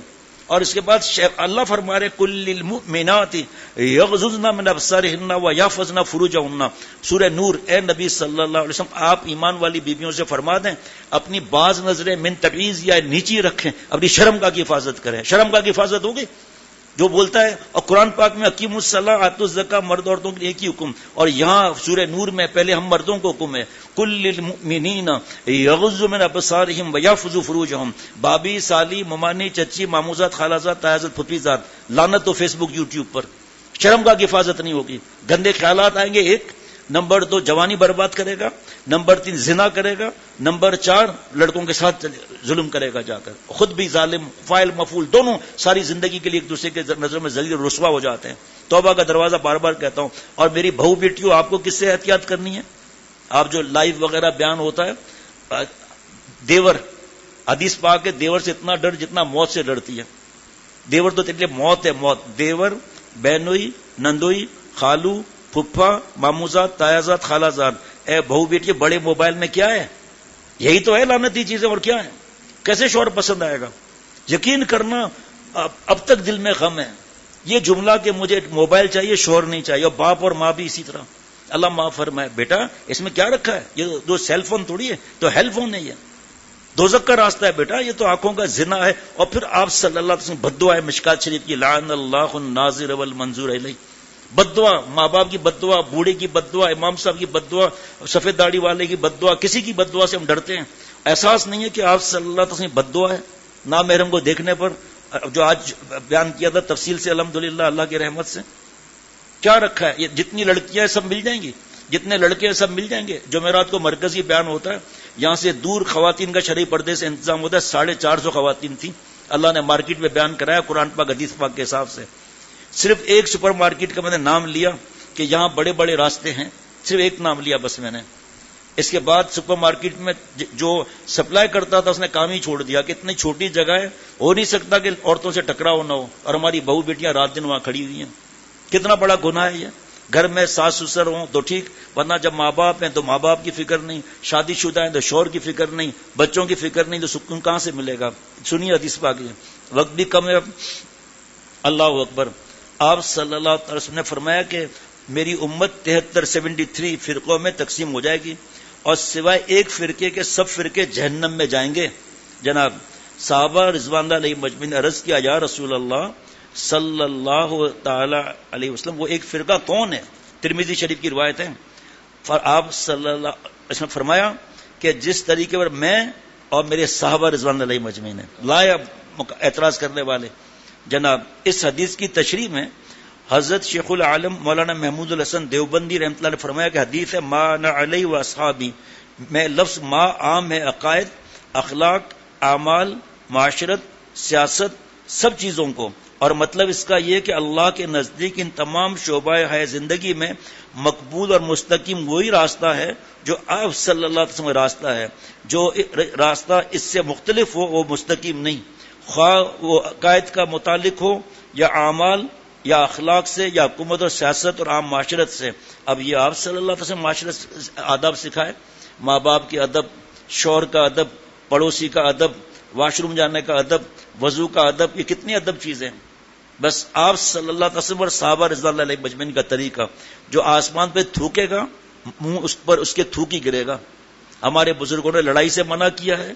اور اس کے بعد اللہ فرما رہے کل للمؤمنات یغضضن من ابصارهن ويحفظن فروجهن. سورہ نور. اے نبی صلی اللہ علیہ وسلم, آپ ایمان والی بیویوں سے فرما دیں اپنی بعض نظریں من تبعیض یا نیچی رکھیں, اپنی شرمگاہ کی حفاظت کریں. شرمگاہ کی حفاظت ہوگی جو بولتا ہے. اور قرآن پاک میں اقیم الصلاۃ آتوا الزکاۃ, مرد عورتوں کے ایک ہی حکم. اور یہاں سورہ نور میں پہلے ہم مردوں کو حکم ہے کل للمؤمنین یغضوا من ابصارهم ويحفظوا فروجهم. بابی, سالی, ممانی, چچی, ماموزاد, خالازاد, تایازاد, پھپھیزاد, لعنت تو فیس بک یوٹیوب پر. شرمگاہ کی حفاظت نہیں ہوگی, گندے خیالات آئیں گے. ایک نمبر 2 جوانی برباد کرے گا, نمبر 3 زنا کرے گا, نمبر 4 لڑکوں کے ساتھ ظلم کرے گا, جا کر خود بھی ظالم, فاعل مفعول دونوں ساری زندگی کے لیے ایک دوسرے کے نظر میں ذلیل رسوا ہو جاتے ہیں. توبہ کا دروازہ بار بار کہتا ہوں. اور میری بہو بیٹیوں, آپ کو کس سے احتیاط کرنی ہے؟ آپ جو لائیو وغیرہ بیان ہوتا ہے, دیور, حدیث پاک ہے دیور سے اتنا ڈر جتنا موت سے ڈرتی ہے. دیور تو تیرے لیے موت ہے, موت. دیور, بہنوئی, نندوئی, خالو, پھپھا, ماموزاد, تایازاد, خالازاد. اے بہو بیٹی, بڑے موبائل میں کیا ہے؟ یہی تو ہے لعنتی چیزیں, اور کیا ہے؟ کیسے شوہر پسند آئے گا؟ یقین کرنا اب تک دل میں غم ہے یہ جملہ کہ مجھے موبائل چاہیے, شوہر نہیں چاہیے. اور باپ اور ماں بھی اسی طرح. اللہ معاف فرمائے, بیٹا اس میں کیا رکھا ہے؟ یہ جو سیل فون تھوڑی ہے, تو ہیل فون نہیں ہے. دوزخ کا راستہ ہے بیٹا, یہ تو آنکھوں کا زنا ہے. اور پھر آپ صلی اللہ علیہ وسلم بد دعا ہے مشکات شریف کی, لعن اللہ الناظر والمنظور الیہ. بد دعا, ماں باپ کی بد دعا, بوڑھے کی بد دعا, امام صاحب کی بد دعا, سفید داڑھی والے کی بد دعا, کسی کی بد دعا سے ہم ڈرتے ہیں. احساس نہیں ہے کہ آپ صلی اللہ علیہ وسلم بد دعا ہے نامحرم کو دیکھنے پر, جو آج بیان کیا تھا تفصیل سے الحمدللہ اللہ کی رحمت سے. کیا رکھا ہے؟ یہ جتنی لڑکیاں ہیں سب مل جائیں گی, جتنے لڑکے ہیں سب مل جائیں گے. جمعرات کو مرکزی بیان ہوتا ہے, یہاں سے دور خواتین کا شرعی پردے سے انتظام ہوتا ہے. 450 خواتین تھیں, اللہ نے مارکیٹ میں بیان کرایا قرآن پاک حدیث پاک کے حساب سے. صرف ایک سپر مارکیٹ کا میں نے نام لیا کہ یہاں بڑے بڑے راستے ہیں, صرف ایک نام لیا بس میں نے. اس کے بعد سپر مارکیٹ میں جو سپلائی کرتا تھا اس نے کام ہی چھوڑ دیا کہ اتنی چھوٹی جگہ ہے, ہو نہیں سکتا کہ عورتوں سے ٹکراؤ نہ ہو. اور ہماری بہو بیٹیاں رات دن وہاں کھڑی ہوئی ہیں. کتنا بڑا گناہ ہے یہ. گھر میں ساس سسر ہوں تو ٹھیک, ورنہ جب ماں باپ ہیں تو ماں باپ کی فکر نہیں, شادی شدہ ہیں تو شوہر کی فکر نہیں, بچوں کی فکر نہیں, تو سکون کہاں سے ملے گا؟ سنیے حدیث پاک. وقت بھی کم ہے. اللہ اکبر. آپ صلی اللہ علیہ وسلم نے فرمایا کہ میری امت 73 فرقوں میں تقسیم ہو جائے گی, اور سوائے ایک فرقے کے سب فرقے جہنم میں جائیں گے. جناب صحابہ رضوان اللہ علیہ مجمعین نے عرض کیا, یا رسول اللہ صلی اللہ تعالی علیہ وسلم وہ ایک فرقہ کون ہے؟ ترمذی شریف کی روایت ہے. آپ صلی اللہ علیہ وسلم فرمایا کہ جس طریقے پر میں اور میرے صحابہ رضوان اللہ علیہ مجمعین ہیں. لایا اعتراض کرنے والے. جناب اس حدیث کی تشریح میں حضرت شیخ العالم مولانا محمود الحسن دیوبندی رحمۃ اللہ نے فرمایا کہ حدیث ہے ما انا علیہ و اصحابی, میں لفظ ما عام ہے عقائد, اخلاق, اعمال, معاشرت, سیاست, سب چیزوں کو, اور مطلب اس کا یہ کہ اللہ کے نزدیک ان تمام شعبہ حیات زندگی میں مقبول اور مستقیم وہی راستہ ہے جو آپ صلی اللہ علیہ وسلم کا راستہ ہے. جو راستہ اس سے مختلف ہو وہ مستقیم نہیں, خواہ وہ عقائد کا متعلق ہو یا اعمال یا اخلاق سے یا حکومت اور سیاست اور عام معاشرت سے. اب یہ آپ صلی اللہ علیہ وسلم معاشرت آداب سکھائے, ماں باپ کی ادب, شوہر کا ادب, پڑوسی کا ادب, واش روم جانے کا ادب, وضو کا ادب, یہ کتنی ادب چیزیں. بس آپ صلی اللہ علیہ وسلم اور صحابہ رضوان اللہ علیہ مجمعین کا طریقہ, جو آسمان پہ تھوکے گا منہ اس پر اس کے تھوک ہی گرے گا. ہمارے بزرگوں نے لڑائی سے منع کیا ہے,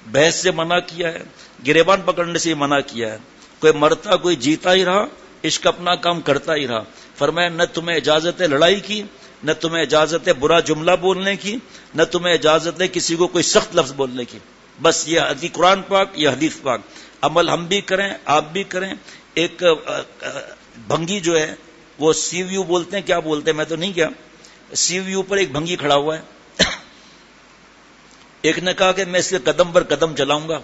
بحث سے منع کیا ہے, گریبان پکڑنے سے منع کیا ہے. کوئی مرتا کوئی جیتا ہی رہا, عشق اپنا کام کرتا ہی رہا. فرمایا نہ تمہیں اجازت ہے لڑائی کی, نہ تمہیں اجازت ہے برا جملہ بولنے کی، نہ تمہیں اجازت ہے کسی کو کوئی سخت لفظ بولنے کی. بس یہ حدیث قرآن پاک، یہ حدیث پاک. عمل ہم بھی کریں، آپ بھی کریں. ایک بھنگی جو ہے وہ سی ویو بولتے ہیں، کیا بولتے ہیں میں تو نہیں کیا، سی ویو پر ایک بھنگی کھڑا ہوا ہے. ایک نے کہا کہ میں اس کے قدم پر قدم چلاؤں گا.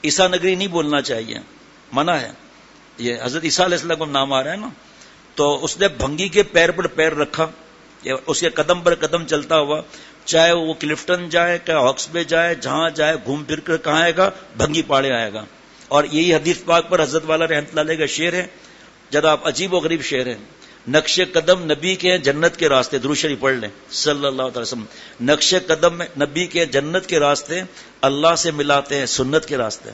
عیسیٰ نگری نہیں بولنا چاہیے، منع ہے. یہ حضرت عیسیٰ علیہ السلام کو نام آ رہا ہے نا. تو اس نے بھنگی کے پیر پر پیر رکھا، اس کے قدم پر قدم چلتا ہوا، چاہے وہ کلفٹن جائے، چاہے ہاکس بے جائے، جہاں جائے گھوم پھر کر کہاں آئے گا، بھنگی پاڑے آئے گا. اور یہی حدیث پاک پر حضرت والا رحمۃ اللہ علیہ کا شعر ہے، جناب عجیب و غریب شعر ہے. نقش قدم نبی کے جنت کے راستے، درود شریف پڑھ لیں صلی اللہ علیہ وسلم. نقش قدم نبی کے جنت کے راستے اللہ سے ملاتے ہیں سنت کے راستے.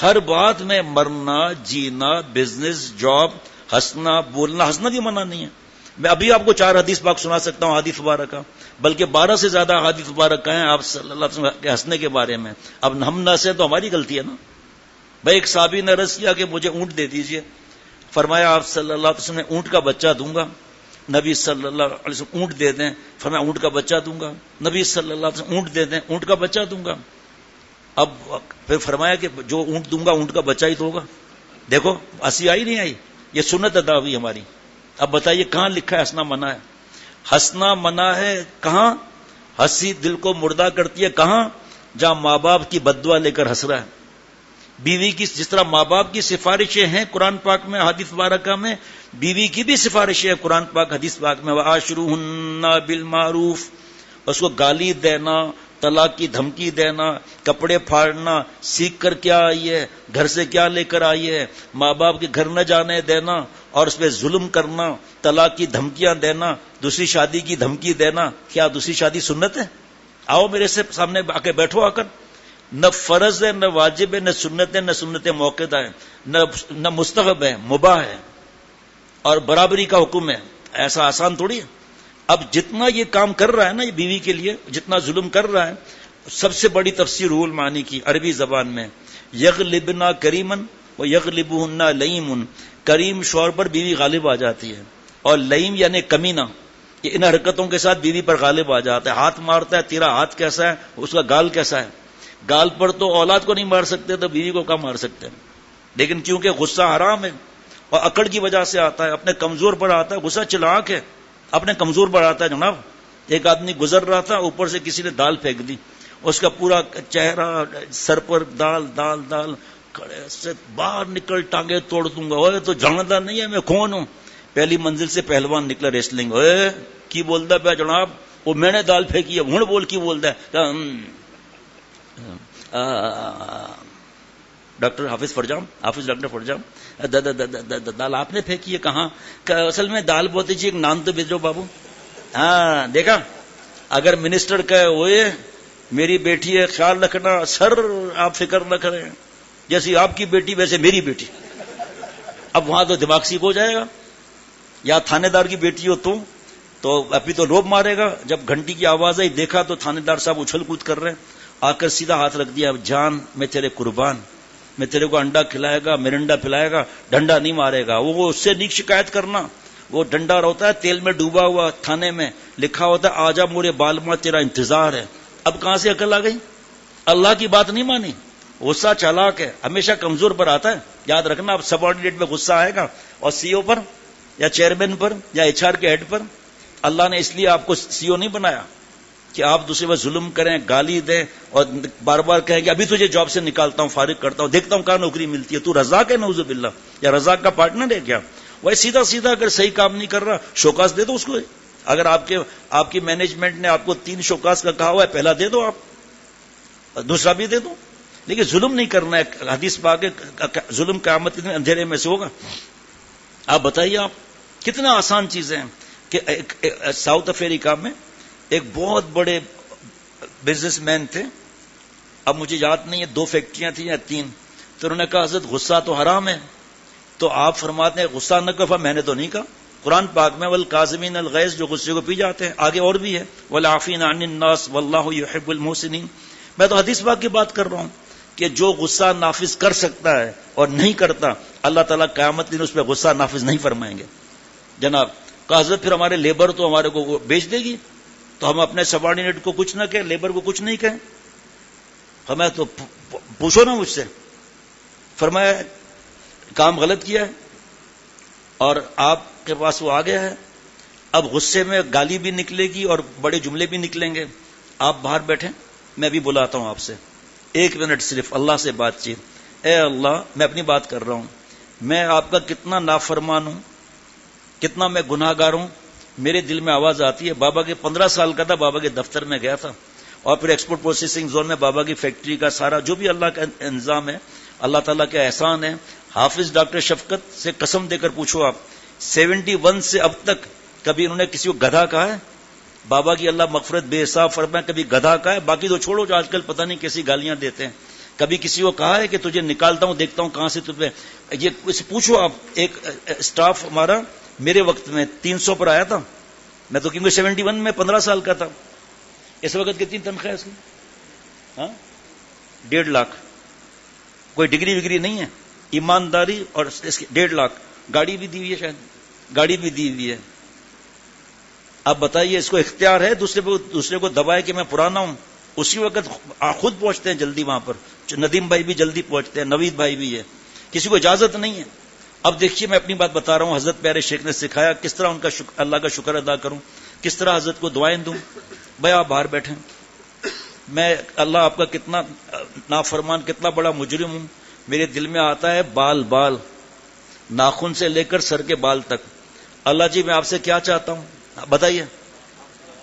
ہر بات میں مرنا، جینا، بزنس، جاب، ہنسنا، بولنا. ہنسنا بھی منع نہیں ہے. میں ابھی آپ کو 4 حدیث پاک سنا سکتا ہوں حدیث مبارک کا، بلکہ 12 سے زیادہ حدیث مبارک کا ہیں آپ صلی اللہ علیہ وسلم کے ہنسنے کے بارے میں. اب ہم نہ سے تو ہماری غلطی ہے نا. بھائی ایک صحابی نے عرض کیا کہ مجھے اونٹ دے دیجئے. فرمایا آپ صلی اللہ علیہ وسلم نے اونٹ کا بچہ دوں گا. نبی صلی اللہ علیہ وسلم اونٹ دے دیں. فرمایا اونٹ کا بچہ دوں گا. نبی صلی اللہ علیہ وسلم اونٹ دے دیں، اونٹ کا بچہ دوں گا. اب پھر فرمایا کہ جو اونٹ دوں گا اونٹ کا بچہ ہی تو ہوگا. دیکھو ہنسی آئی نہیں آئی، یہ سنت ادا ہوئی ہماری. اب بتائیے کہاں لکھا ہے ہنسنا منع ہے؟ ہنسنا منع ہے کہاں؟ ہنسی دل کو مردہ کرتی ہے کہاں؟ جہاں ماں باپ کی بددعا لے کر ہنس رہا ہے. بیوی کی جس طرح ماں باپ کی سفارشیں ہیں قرآن پاک میں حدیث مبارکہ میں، بیوی کی بھی سفارشیں ہیں قرآن پاک حدیث پاک میں. وَعَاشِرُوهُنَّ بِالْمَعْرُوفِ. اس کو گالی دینا، طلاق کی دھمکی دینا، کپڑے پھاڑنا، سیکھ کر کیا آئی ہے، گھر سے کیا لے کر آئی ہے، ماں باپ کے گھر نہ جانے دینا اور اس پہ ظلم کرنا، طلاق کی دھمکیاں دینا، دوسری شادی کی دھمکی دینا. کیا دوسری شادی سنت ہے؟ آؤ میرے سے سامنے آ کے بیٹھو آ کر. نہ فرض ہے، نہ واجب ہے، نہ سنت ہے، نہ سنت موقعہ ہے، نہ مستحب ہے، مباح ہے اور برابری کا حکم ہے. ایسا آسان تھوڑی ہے. اب جتنا یہ کام کر رہا ہے نا یہ بیوی کے لیے، جتنا ظلم کر رہا ہے، سب سے بڑی تفسیر روح المعانی کی عربی زبان میں، یغلبنا کریمن و یغلبہن لئیم. کریم شوہر پر بیوی غالب آ جاتی ہے، اور لئیم یعنی کمینہ، یہ ان حرکتوں کے ساتھ بیوی پر غالب آ جاتا ہے. ہاتھ مارتا ہے، تیرا ہاتھ کیسا ہے، اس کا گال کیسا ہے. گال پر تو اولاد کو نہیں مار سکتے تو بیوی کو کہاں مار سکتے ہیں. لیکن کیونکہ غصہ حرام ہے اور اکڑ کی وجہ سے آتا ہے، اپنے کمزور پر آتا ہے. غصہ چلاک ہے، اپنے کمزور پر آتا ہے. جناب ایک آدمی گزر رہا تھا، اوپر سے کسی نے دال پھینک دی، اس کا پورا چہرہ سر پر دال دال دال، کھڑے سے باہر نکل ٹانگیں توڑ دوں گا. اوے تو جانتا نہیں ہے میں کون ہوں. پہلی منزل سے پہلوان نکلا ریسلنگ. اوے کی بولتا پہ جناب، وہ میں نے دال پھینکی ہے. ہوں بول کی بولتا ہے. ڈاکٹر حافظ فرجام، حافظ ڈاکٹر فرجام، دال آپ نے پھینکی ہے. کہاں؟ اصل میں دال بولتی جی ایک نان تو بھیجو بابو. ہاں دیکھا، اگر منسٹر کہے ہوئے میری بیٹی ہے خیال رکھنا، سر آپ فکر نہ کریں، جیسی آپ کی بیٹی ویسے میری بیٹی. اب وہاں تو دماغ سیکھ ہو جائے گا. یا تھانے دار کی بیٹی ہو تو ابھی تو روب مارے گا. جب گھنٹی کی آواز آئی دیکھا تو تھانے دار صاحب اچھل کود کر رہے ہیں. آ کر سیدھا ہاتھ رکھ دیا، جان میں تیرے قربان، میں تیرے کو انڈا کھلائے گا، مرنڈا پلائے گا، ڈنڈا نہیں مارے گا. وہ اس سے نیک شکایت کرنا. وہ ڈنڈا ہوتا ہے تیل میں ڈوبا ہوا، تھانے میں لکھا ہوتا ہے آجا مورے بالما تیرا انتظار ہے. اب کہاں سے عقل آ گئی؟ اللہ کی بات نہیں مانی. غصہ چالاک ہے، ہمیشہ کمزور پر آتا ہے. یاد رکھنا، اب سب آرڈینیٹ میں غصہ آئے گا، اور سی او پر یا چیئرمین پر یا ایچ آر کے ہیڈ پر. اللہ نے اس لیے آپ کو سی او نہیں بنایا کہ آپ دوسرے پر ظلم کریں، گالی دیں اور بار بار کہیں کہ ابھی تجھے جاب سے نکالتا ہوں، فارغ کرتا ہوں، دیکھتا ہوں کہاں نوکری ملتی ہے. تو رزاق ہے نعوذ باللہ، یا رزاق کا پارٹنر ہے کیا؟ وہ سیدھا سیدھا اگر صحیح کام نہیں کر رہا شوکاس دے دو اس کو. اگر آپ کی مینجمنٹ نے آپ کو 3 شوکاس کا کہا ہوا ہے، پہلا دے دو، آپ دوسرا بھی دے دو. لیکن ظلم نہیں کرنا ہے. حدیث پاک ہے ظلم قیامت کے دن اندھیرے میں سے ہوگا. آپ بتائیے، آپ کتنا آسان چیزیں ہیں کہ ساؤتھ افریقہ میں ایک بہت بڑے بزنس مین تھے، اب مجھے یاد نہیں ہے 2 فیکٹریاں تھیں یا 3. تو انہوں نے کہا حضرت غصہ تو حرام ہے. تو آپ فرماتے ہیں غصہ نہ کرو. میں نے تو نہیں کہا. قرآن پاک میں والکاظمین الغیظ، جو غصے کو پی جاتے ہیں. آگے اور بھی ہے والعافین عن الناس واللہ یحب المحسنین. میں تو حدیث پاک کی بات کر رہا ہوں کہ جو غصہ نافذ کر سکتا ہے اور نہیں کرتا، اللہ تعالیٰ قیامت دن اس پہ غصہ نافذ نہیں فرمائیں گے. جناب کہا حضرت پھر ہمارے لیبر تو ہمارے کو وہ بیچ دے گی، تو ہم اپنے سبارڈینیٹ کو کچھ نہ کہیں، لیبر کو کچھ نہیں کہیں؟ فرمایا تو پوچھو نا مجھ سے. فرمایا کام غلط کیا ہے اور آپ کے پاس وہ آ گیا ہے، اب غصے میں گالی بھی نکلے گی اور بڑے جملے بھی نکلیں گے، آپ باہر بیٹھیں، میں بھی بلاتا ہوں آپ سے 1 منٹ صرف اللہ سے بات چیت. اے اللہ، میں اپنی بات کر رہا ہوں، میں آپ کا کتنا نافرمان ہوں، کتنا میں گناہ گار ہوں. میرے دل میں آواز آتی ہے، بابا کے 15 سال کا تھا، بابا کے دفتر میں گیا تھا، اور پھر ایکسپورٹ پروسیسنگ زون میں بابا کی فیکٹری کا سارا جو بھی اللہ کا انتظام ہے، اللہ تعالیٰ کا احسان ہے. حافظ ڈاکٹر شفقت سے قسم دے کر پوچھو آپ، 71 سے اب تک کبھی انہوں نے کسی کو گدھا کہا ہے؟ بابا کی اللہ مغفرت بے حساب فرمائے، کبھی گدھا کہا ہے؟ باقی تو چھوڑو جو آج کل پتہ نہیں کیسی گالیاں دیتے ہیں. کبھی کسی کو کہا ہے کہ تجھے نکالتا ہوں دیکھتا ہوں کہاں سے تجھے؟ یہ پوچھو آپ. ایک اسٹاف ہمارا میرے وقت میں 300 پر آیا تھا، میں تو کیونکہ 71 میں 15 سال کا تھا. اس وقت کتنی تنخواہ ہے اس کی؟ 1.5 لاکھ. کوئی ڈگری وگری نہیں ہے، ایمانداری، اور 1.5 لاکھ. گاڑی بھی دی ہوئی ہے، شاید گاڑی بھی دی ہوئی ہے. اب بتائیے اس کو اختیار ہے دوسرے کو دبائے کہ میں پرانا ہوں؟ اسی وقت خود پہنچتے ہیں جلدی وہاں پر. ندیم بھائی بھی جلدی پہنچتے ہیں، نوید بھائی بھی ہے، کسی کو اجازت نہیں ہے. اب دیکھیے میں اپنی بات بتا رہا ہوں، حضرت پیارے شیخ نے سکھایا کس طرح ان کا اللہ کا شکر ادا کروں، کس طرح حضرت کو دعائیں دوں. بھائی آپ باہر بیٹھیں، میں اللہ آپ کا کتنا نافرمان، کتنا بڑا مجرم ہوں. میرے دل میں آتا ہے بال ناخن سے لے کر سر کے بال تک. اللہ جی میں آپ سے کیا چاہتا ہوں بتائیے؟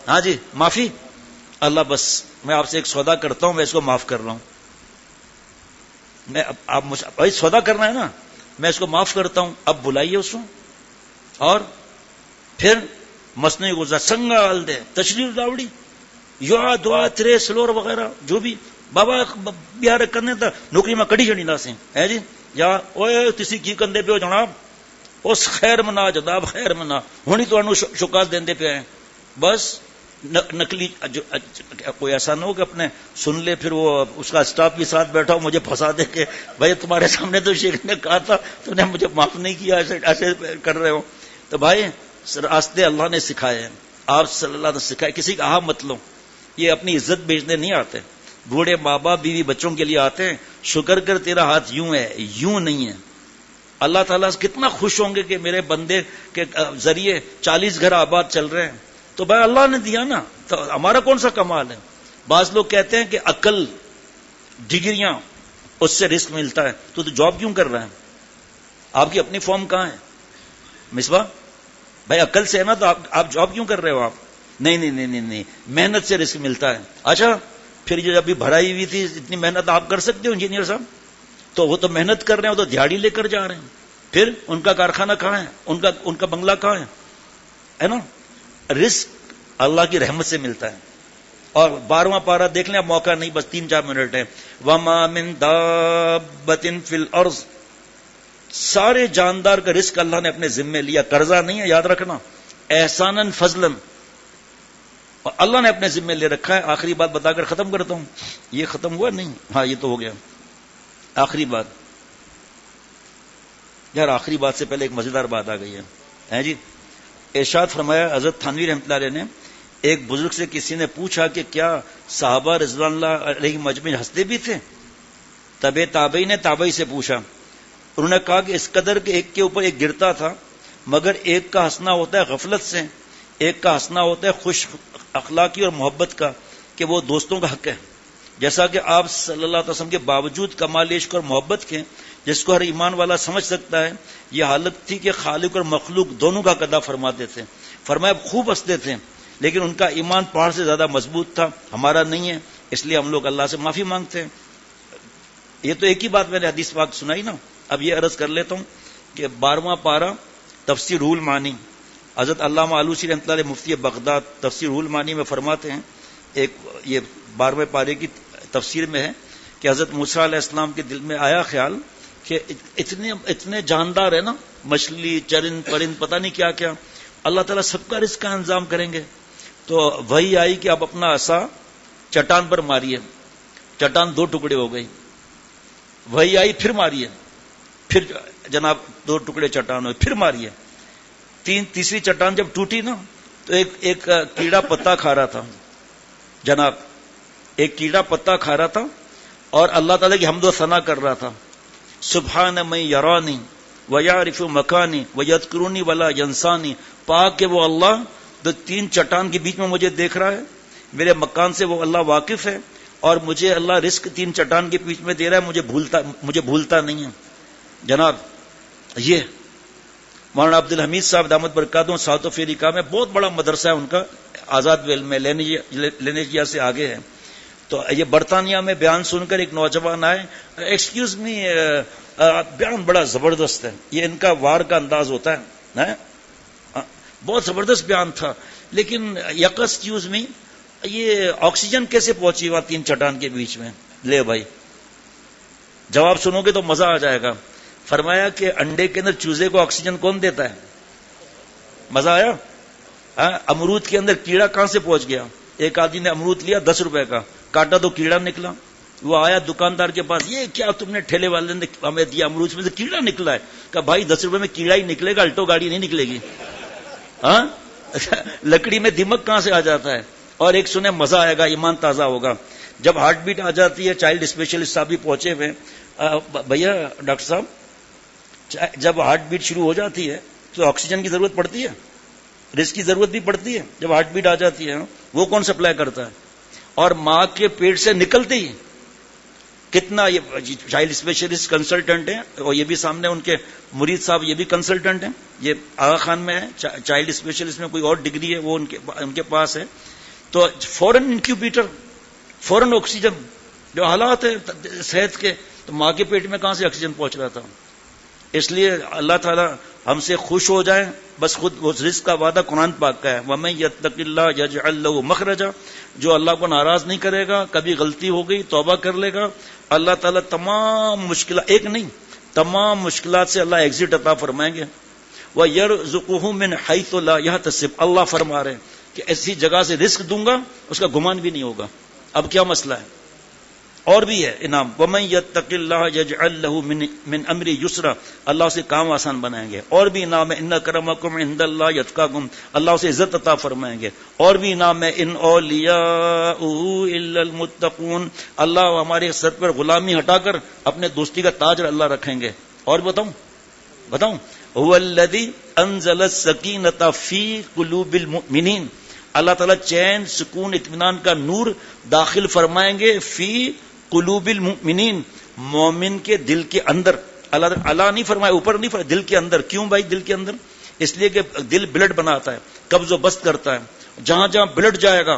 ہاں جی معافی. اللہ بس میں آپ سے ایک سودا کرتا ہوں، میں اس کو معاف کر رہا ہوں. میں آپ بھائی سودا کرنا ہے نا، میں اس کو معاف کرتا ہوں. اب بلائیے اس کو، اور پھر مصنوعی غذا سنگال دے، تشریف داوڑی، یو دعا ترے سلور وغیرہ جو بھی بابا بہار کرنے تھا نوکری میں کڑی چڑی نہ سے ہے جی. یا اوے تسی کی کندے پہ ہو جناب، اس خیر منا جناب خیر منا ہونی تو شکاس دیندے پہ ہیں. بس نقلی کوئی ایسا نہ ہو کہ اپنے سن لے، پھر وہ اس کا اسٹاف بھی ساتھ بیٹھا ہو مجھے پھنسا دے کہ بھائی تمہارے سامنے تو شیخ نے کہا تھا، تو نے مجھے معاف نہیں کیا، ایسے کر رہے ہو. تو بھائی راستے اللہ نے سکھائے ہیں، آپ صلی اللہ نے سکھائے. کسی کا مت لو، یہ اپنی عزت بیچنے نہیں آتے. بوڑھے ماں باپ بیوی بچوں کے لیے آتے ہیں. شکر کر تیرا ہاتھ یوں ہے، یوں نہیں ہے. اللہ تعالیٰ کتنا خوش ہوں گے کہ میرے بندے کے ذریعے 40 گھر آباد چل رہے ہیں. تو بھائی اللہ نے دیا نا، تو ہمارا کون سا کمال ہے؟ بعض لوگ کہتے ہیں کہ عقل، ڈگریاں، اس سے رزق ملتا ہے. تو جاب کیوں کر رہا ہے؟ آپ کی اپنی فارم کہاں ہے مصباح بھائی؟ عقل سے ہے نا، تو آپ جاب کیوں کر رہے ہو؟ آپ نہیں، محنت سے رزق ملتا ہے. اچھا پھر جو ابھی بھرائی ہوئی تھی اتنی محنت آپ کر سکتے ہو انجینئر صاحب؟ تو وہ تو محنت کر رہے ہیں، وہ تو دیہڑی لے کر جا رہے ہیں. پھر ان کا کارخانہ کہاں ہے؟ ان کا بنگلہ کہاں ہے نا؟ رزق اللہ کی رحمت سے ملتا ہے. اور 12واں پارہ دیکھ لیں، اب موقع نہیں، بس 3-4 منٹ ہے. وَمَا مِن دَابَّةٍ فِي الْأَرْضِ، سارے جاندار کا رزق اللہ نے اپنے ذمے لیا. قرضہ نہیں ہے، یاد رکھنا، احساناً فضلاً، اور اللہ نے اپنے ذمے لے رکھا ہے. آخری بات بتا کر ختم کرتا ہوں. یہ ختم ہوا نہیں؟ ہاں یہ تو ہو گیا. آخری بات یار، آخری بات سے پہلے ایک مزیدار بات آ گئی ہے جی. ارشاد فرمایا حضرت تھانوی رحمۃ اللہ علیہ نے، ایک بزرگ سے کسی نے پوچھا کہ کیا صحابہ رضوان اللہ علیہ مجمعین ہنستے بھی تھے؟ تابعی نے تابعی سے پوچھا. انہوں نے کہا کہ اس قدر کہ ایک کے اوپر ایک گرتا تھا، مگر ایک کا ہنسنا ہوتا ہے غفلت سے، ایک کا ہنسنا ہوتا ہے خوش اخلاقی اور محبت کا، کہ وہ دوستوں کا حق ہے. جیسا کہ آپ صلی اللہ علیہ وسلم کے باوجود کمال عشق اور محبت کے، جس کو ہر ایمان والا سمجھ سکتا ہے، یہ حالت تھی کہ خالق اور مخلوق دونوں کا قضا فرماتے تھے. فرمایا خوب ہنستے تھے، لیکن ان کا ایمان پہاڑ سے زیادہ مضبوط تھا، ہمارا نہیں ہے، اس لیے ہم لوگ اللہ سے معافی مانگتے ہیں. یہ تو ایک ہی بات میں نے حدیث پاک سنائی نا. اب یہ عرض کر لیتا ہوں کہ 12واں پارہ تفسیر روح المعانی، حضرت علامہ آلوسی رحمۃ اللہ علیہ مفتی بغداد تفسیر روح المعانی میں فرماتے ہیں، ایک یہ 12ویں پارے کی تفسیر میں ہے کہ حضرت موسیٰ علیہ السلام کے دل میں آیا خیال کہ اتنے جاندار ہے نا، مچھلی چرند پرند پتہ نہیں کیا کیا، اللہ تعالیٰ سب کا رزق کا انتظام کریں گے. تو وہی آئی کہ اب اپنا عصا چٹان پر ماریے، چٹان 2 ٹکڑے ہو گئی. وہی آئی پھر ماریے، پھر جناب 2 ٹکڑے چٹان ہوئے، پھر ماریے. تیسری چٹان جب ٹوٹی نا تو ایک کیڑا پتا کھا رہا تھا جناب، ایک کیڑا پتا کھا رہا تھا اور اللہ تعالیٰ کی حمد و ثنا کر رہا تھا. سبحان من یرانی ویعرف مکانی ویذکرونی ولا ینسانی، پاک کہ وہ اللہ جو 3 چٹان کے بیچ میں مجھے دیکھ رہا ہے، میرے مکان سے وہ اللہ واقف ہے اور مجھے اللہ رزق 3 چٹان کے بیچ میں دے رہا ہے، مجھے بھولتا نہیں ہے. جناب یہ مولانا عبد الحمید صاحب دامت برکاتہ ساؤتھ افریقہ میں بہت بڑا مدرسہ ہے ان کا، آزاد ویل میں لینیجیا سے آگے ہے. تو یہ برطانیہ میں بیان سن کر ایک نوجوان آئے، ایکسکیوز می، بیان بڑا زبردست ہے، یہ ان کا وار کا انداز ہوتا ہے، بہت زبردست بیان تھا، لیکن ایکسکیوز می، یہ آکسیجن کیسے پہنچی وہاں 3 چٹان کے بیچ میں؟ لے بھائی جواب سنو گے تو مزہ آ جائے گا. فرمایا کہ انڈے کے اندر چوزے کو آکسیجن کون دیتا ہے؟ مزہ آیا؟ امرود کے اندر کیڑا کہاں سے پہنچ گیا؟ ایک آدمی نے امرود لیا 10 روپے کا، کاٹا تو کیڑا نکلا. وہ آیا دکاندار کے پاس، یہ کیا تم نے ٹھیلے والے نے ہمیں دیا امرود میں سے کیڑا نکلا ہے؟ کہا بھائی 10 روپے میں کیڑا ہی نکلے گا، الٹو گاڑی نہیں نکلے گی. ہاں لکڑی میں دیمک کہاں سے آ جاتا ہے؟ اور ایک سنے مزہ آئے گا، ایمان تازہ ہوگا. جب ہارٹ بیٹ آ جاتی ہے، چائلڈ اسپیشلسٹ صاحب بھی پہنچے ہوئے، بھیا ڈاکٹر صاحب جب ہارٹ بیٹ شروع ہو جاتی ہے تو آکسیجن کی ضرورت پڑتی ہے، رزق کی ضرورت بھی پڑتی ہے. جب ہارٹ بیٹ آ جاتی ہے وہ کون سپلائی کرتا ہے؟ اور ماں کے پیٹ سے نکلتے ہی کتنا، یہ چائلڈ اسپیشلسٹ کنسلٹنٹ ہیں اور یہ بھی سامنے ان کے مرید صاحب یہ بھی کنسلٹنٹ ہیں، یہ آغا خان میں ہے، چائلڈ اسپیشلسٹ میں کوئی اور ڈگری ہے وہ ان کے پاس ہے. تو فوراً انکیوبیٹر، فوراً آکسیجن. جو حالات ہے صحت کے، تو ماں کے پیٹ میں کہاں سے آکسیجن پہنچ رہا تھا؟ اس لیے اللہ تعالیٰ ہم سے خوش ہو جائیں، بس خود وہ رزق کا وعدہ قرآن پاک کا ہے، وَمَن يَتَّقِ اللَّهَ يَجْعَل لَّهُ مَخْرَجًا. جو اللہ کو ناراض نہیں کرے گا، کبھی غلطی ہو گئی توبہ کر لے گا، اللہ تعالیٰ تمام مشکلات، ایک نہیں تمام مشکلات سے اللہ ایگزٹ عطا فرمائیں گے. وَيَرْزُقُهُ مِنْ حَيْثُ لَا يَحْتَسِبُ. اللہ فرما رہے ہیں کہ ایسی جگہ سے رزق دوں گا اس کا گمان بھی نہیں ہوگا. اب کیا مسئلہ ہے؟ اور بھی ہے انعام. وَمَن يَتَّقِ اللَّهَ يَجْعَل لَّهُ مِنْ أَمْرِهِ يُسْرًا. اللہ اسے کام آسان بنائیں گے. اور بھی انعام ہے، إِنَّ أَكْرَمَكُمْ عِندَ اللَّهِ يَتْقَاكُمْ. اللہ اسے عزت عطا فرمائیں گے. اور بھی انعام ہے، إِنْ أَوْلِيَاؤُهُ إِلَّا الْمُتَّقُونَ. اللہ ہمارے سر پر غلامی ہٹا کر اپنے دوستی کا تاج اللہ رکھیں گے. اور بتاؤں هُوَ الَّذِي أَنزَلَ السَّكِينَةَ فِي قُلُوبِ الْمُؤْمِنِينَ. اللہ تعالیٰ چین، سکون، اطمینان کا نور داخل فرمائیں گے فی قلوب المؤمنین، مومن کے دل کے اندر. اللہ نہیں فرمایا، اوپر نہیں فرمایا، دل کے اندر. کیوں بھائی دل کے اندر؟ اس لیے کہ دل بلڈ بناتا ہے، قبض و بست کرتا ہے. جہاں جہاں بلڈ جائے گا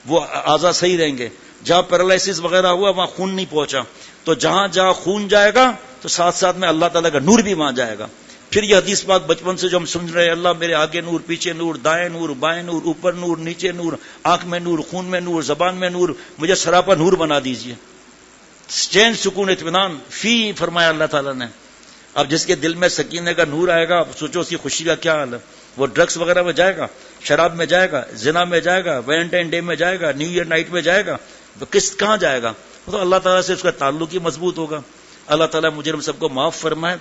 وہ اعضاء صحیح رہیں گے. جہاں پیرالائسس وغیرہ ہوا وہاں خون نہیں پہنچا، تو جہاں جہاں خون جائے گا تو ساتھ ساتھ میں اللہ تعالیٰ کا نور بھی وہاں جائے گا. پھر یہ حدیث پاک بچپن سے جو ہم سن رہے ہیں، اللہ میرے آگے نور، پیچھے نور، دائیں نور، بائیں نور، اوپر نور، نیچے نور، آنکھ میں نور، خون میں نور، زبان میں نور، مجھے سراپا نور بنا دیجئے. چین، سکون، اطمینان فی فرمایا اللہ تعالیٰ نے. اب جس کے دل میں سکینے کا نور آئے گا، سوچو اس کی خوشی کا کیا حال ہے. وہ ڈرگس وغیرہ میں جائے گا، شراب میں جائے گا، زنا میں جائے گا، ویلنٹائن ڈے میں جائے گا، نیو ایئر نائٹ میں جائے گا، تو کہاں جائے گا؟ تو اللہ تعالیٰ سے اس کا تعلق ہی مضبوط ہوگا. اللہ تعالیٰ مجھے ہم سب کو معاف فرمائے.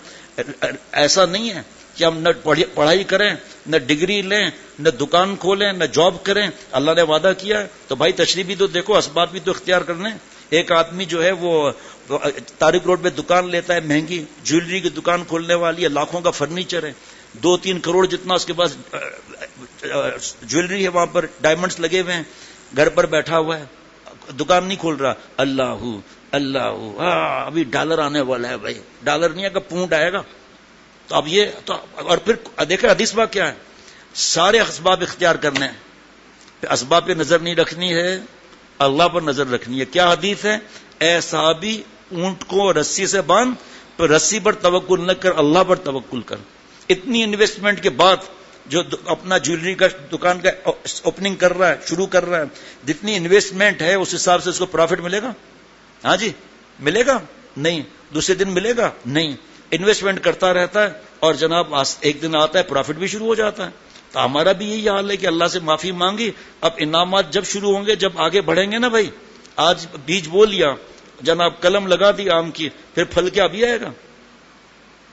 ایسا نہیں ہے کہ ہم نہ پڑھائی کریں، نہ ڈگری لیں، نہ دکان کھولیں، نہ جاب کریں. اللہ نے وعدہ کیا ہے تو بھائی تشریح بھی تو دیکھو، اسباب بھی تو اختیار کرنے. ایک آدمی جو ہے وہ طارق روڈ پہ دکان لیتا ہے، مہنگی جویلری کی دکان کھولنے والی ہے، لاکھوں کا فرنیچر ہے، 2-3 کروڑ جتنا اس کے پاس جویلری ہے، وہاں پر ڈائمنڈز لگے ہوئے ہیں، گھر پر بیٹھا ہوا ہے، دکان نہیں کھول رہا. اللہ ابھی ڈالر آنے والا ہے بھائی، ڈالر نہیں آئے گا، پونڈ آئے گا. تو اب یہ تو، اور پھر دیکھیں حدیث بات کیا ہے، سارے اسباب اختیار کرنے ہیں، پھر اسباب پہ نظر نہیں رکھنی ہے، اللہ پر نظر رکھنی ہے. کیا حدیث ہے؟ اے صحابی اونٹ کو رسی سے باندھ، تو رسی پر توکل نہ کر، اللہ پر توکل کر. اتنی انویسٹمنٹ کے بعد جو اپنا جویلری کا دکان کا اوپننگ کر رہا ہے، شروع کر رہا ہے، جتنی انویسٹمنٹ ہے اس حساب سے اس کو پروفٹ ملے گا؟ ہاں جی ملے گا؟ نہیں. دوسرے دن ملے گا؟ نہیں. انویسٹمنٹ کرتا رہتا ہے اور جناب ایک دن آتا ہے پروفٹ بھی شروع ہو جاتا ہے. تو ہمارا بھی یہی حال ہے کہ اللہ سے معافی مانگی. اب انعامات جب شروع ہوں گے، جب آگے بڑھیں گے نا بھائی. آج بیج بو لیا جناب، قلم لگا دی آم کی، پھر پھل کیا ابھی آئے گا؟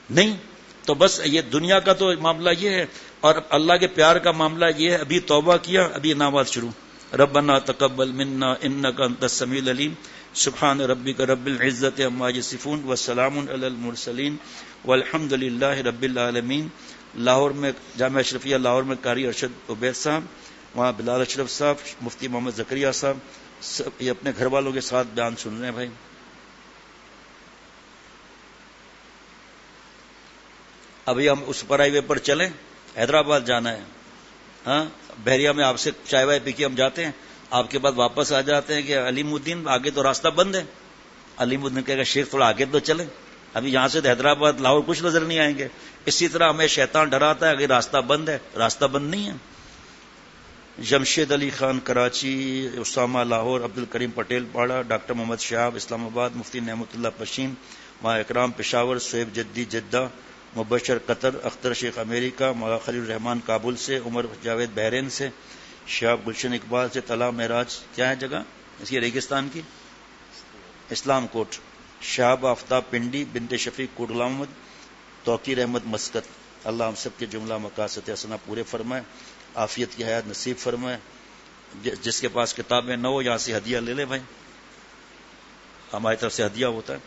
نہیں. تو بس یہ دنیا کا تو معاملہ یہ ہے. اور اللہ کے پیار کا معاملہ یہ ہے، ابھی توبہ کیا، ابھی انعامات شروع. ربنا تقبل منا انک انت السمیع العلیم سبحان ربک رب العزت عما یصفون وسلام علی المرسلین والحمد للہ رب العالمین. لاہور میں جامعہ اشرفیہ لاہور میں قاری ارشد عبید صاحب، وہاں بلال اشرف صاحب، مفتی محمد زکریا صاحب، سب یہ اپنے گھر والوں کے ساتھ بیان سن رہے ہیں. بھائی ابھی ہم اس پر ہائی وے پر چلیں، حیدرآباد جانا ہے. ہاں بحریہ میں آپ سے چائے وائے پی کے ہم جاتے ہیں، آپ کے بعد واپس آ جاتے ہیں کہ علیم الدین آگے تو راستہ بند ہے. علیم الدین کہے گا شیخ تھوڑا آگے تو چلیں، ابھی یہاں سے حیدرآباد لاہور کچھ نظر نہیں آئیں گے. اسی طرح ہمیں شیطان ڈراتا ہے کہ راستہ بند ہے، راستہ بند نہیں ہے. جمشید علی خان کراچی، اسامہ لاہور، عبد الکریم پٹیل پاڑا، ڈاکٹر محمد شہاب اسلام آباد، مفتی نعمت اللہ پشین، ماں اکرام پشاور، سہیب جدی جدہ، مبشر قطر، اختر شیخ امریکہ، مولا خلیل الرحمان کابل سے، عمر جاوید بحرین سے، شہاب گلشن اقبال سے، طلحہ معراج کیا ہے جگہ اس کی ریگستان کی، اسلام کوٹ، شہاب آفتاب پنڈی، بنت شفیق کوٹ غلام محمد، توقیر احمد مسکت. اللہ ہم سب کے جملہ مقاصد حسنہ پورے فرمائے، عافیت کی حیات نصیب فرمائے. جس کے پاس کتابیں نہ ہو یہاں سے ہدیہ لے لے بھائی، ہماری طرف سے ہدیہ ہوتا ہے.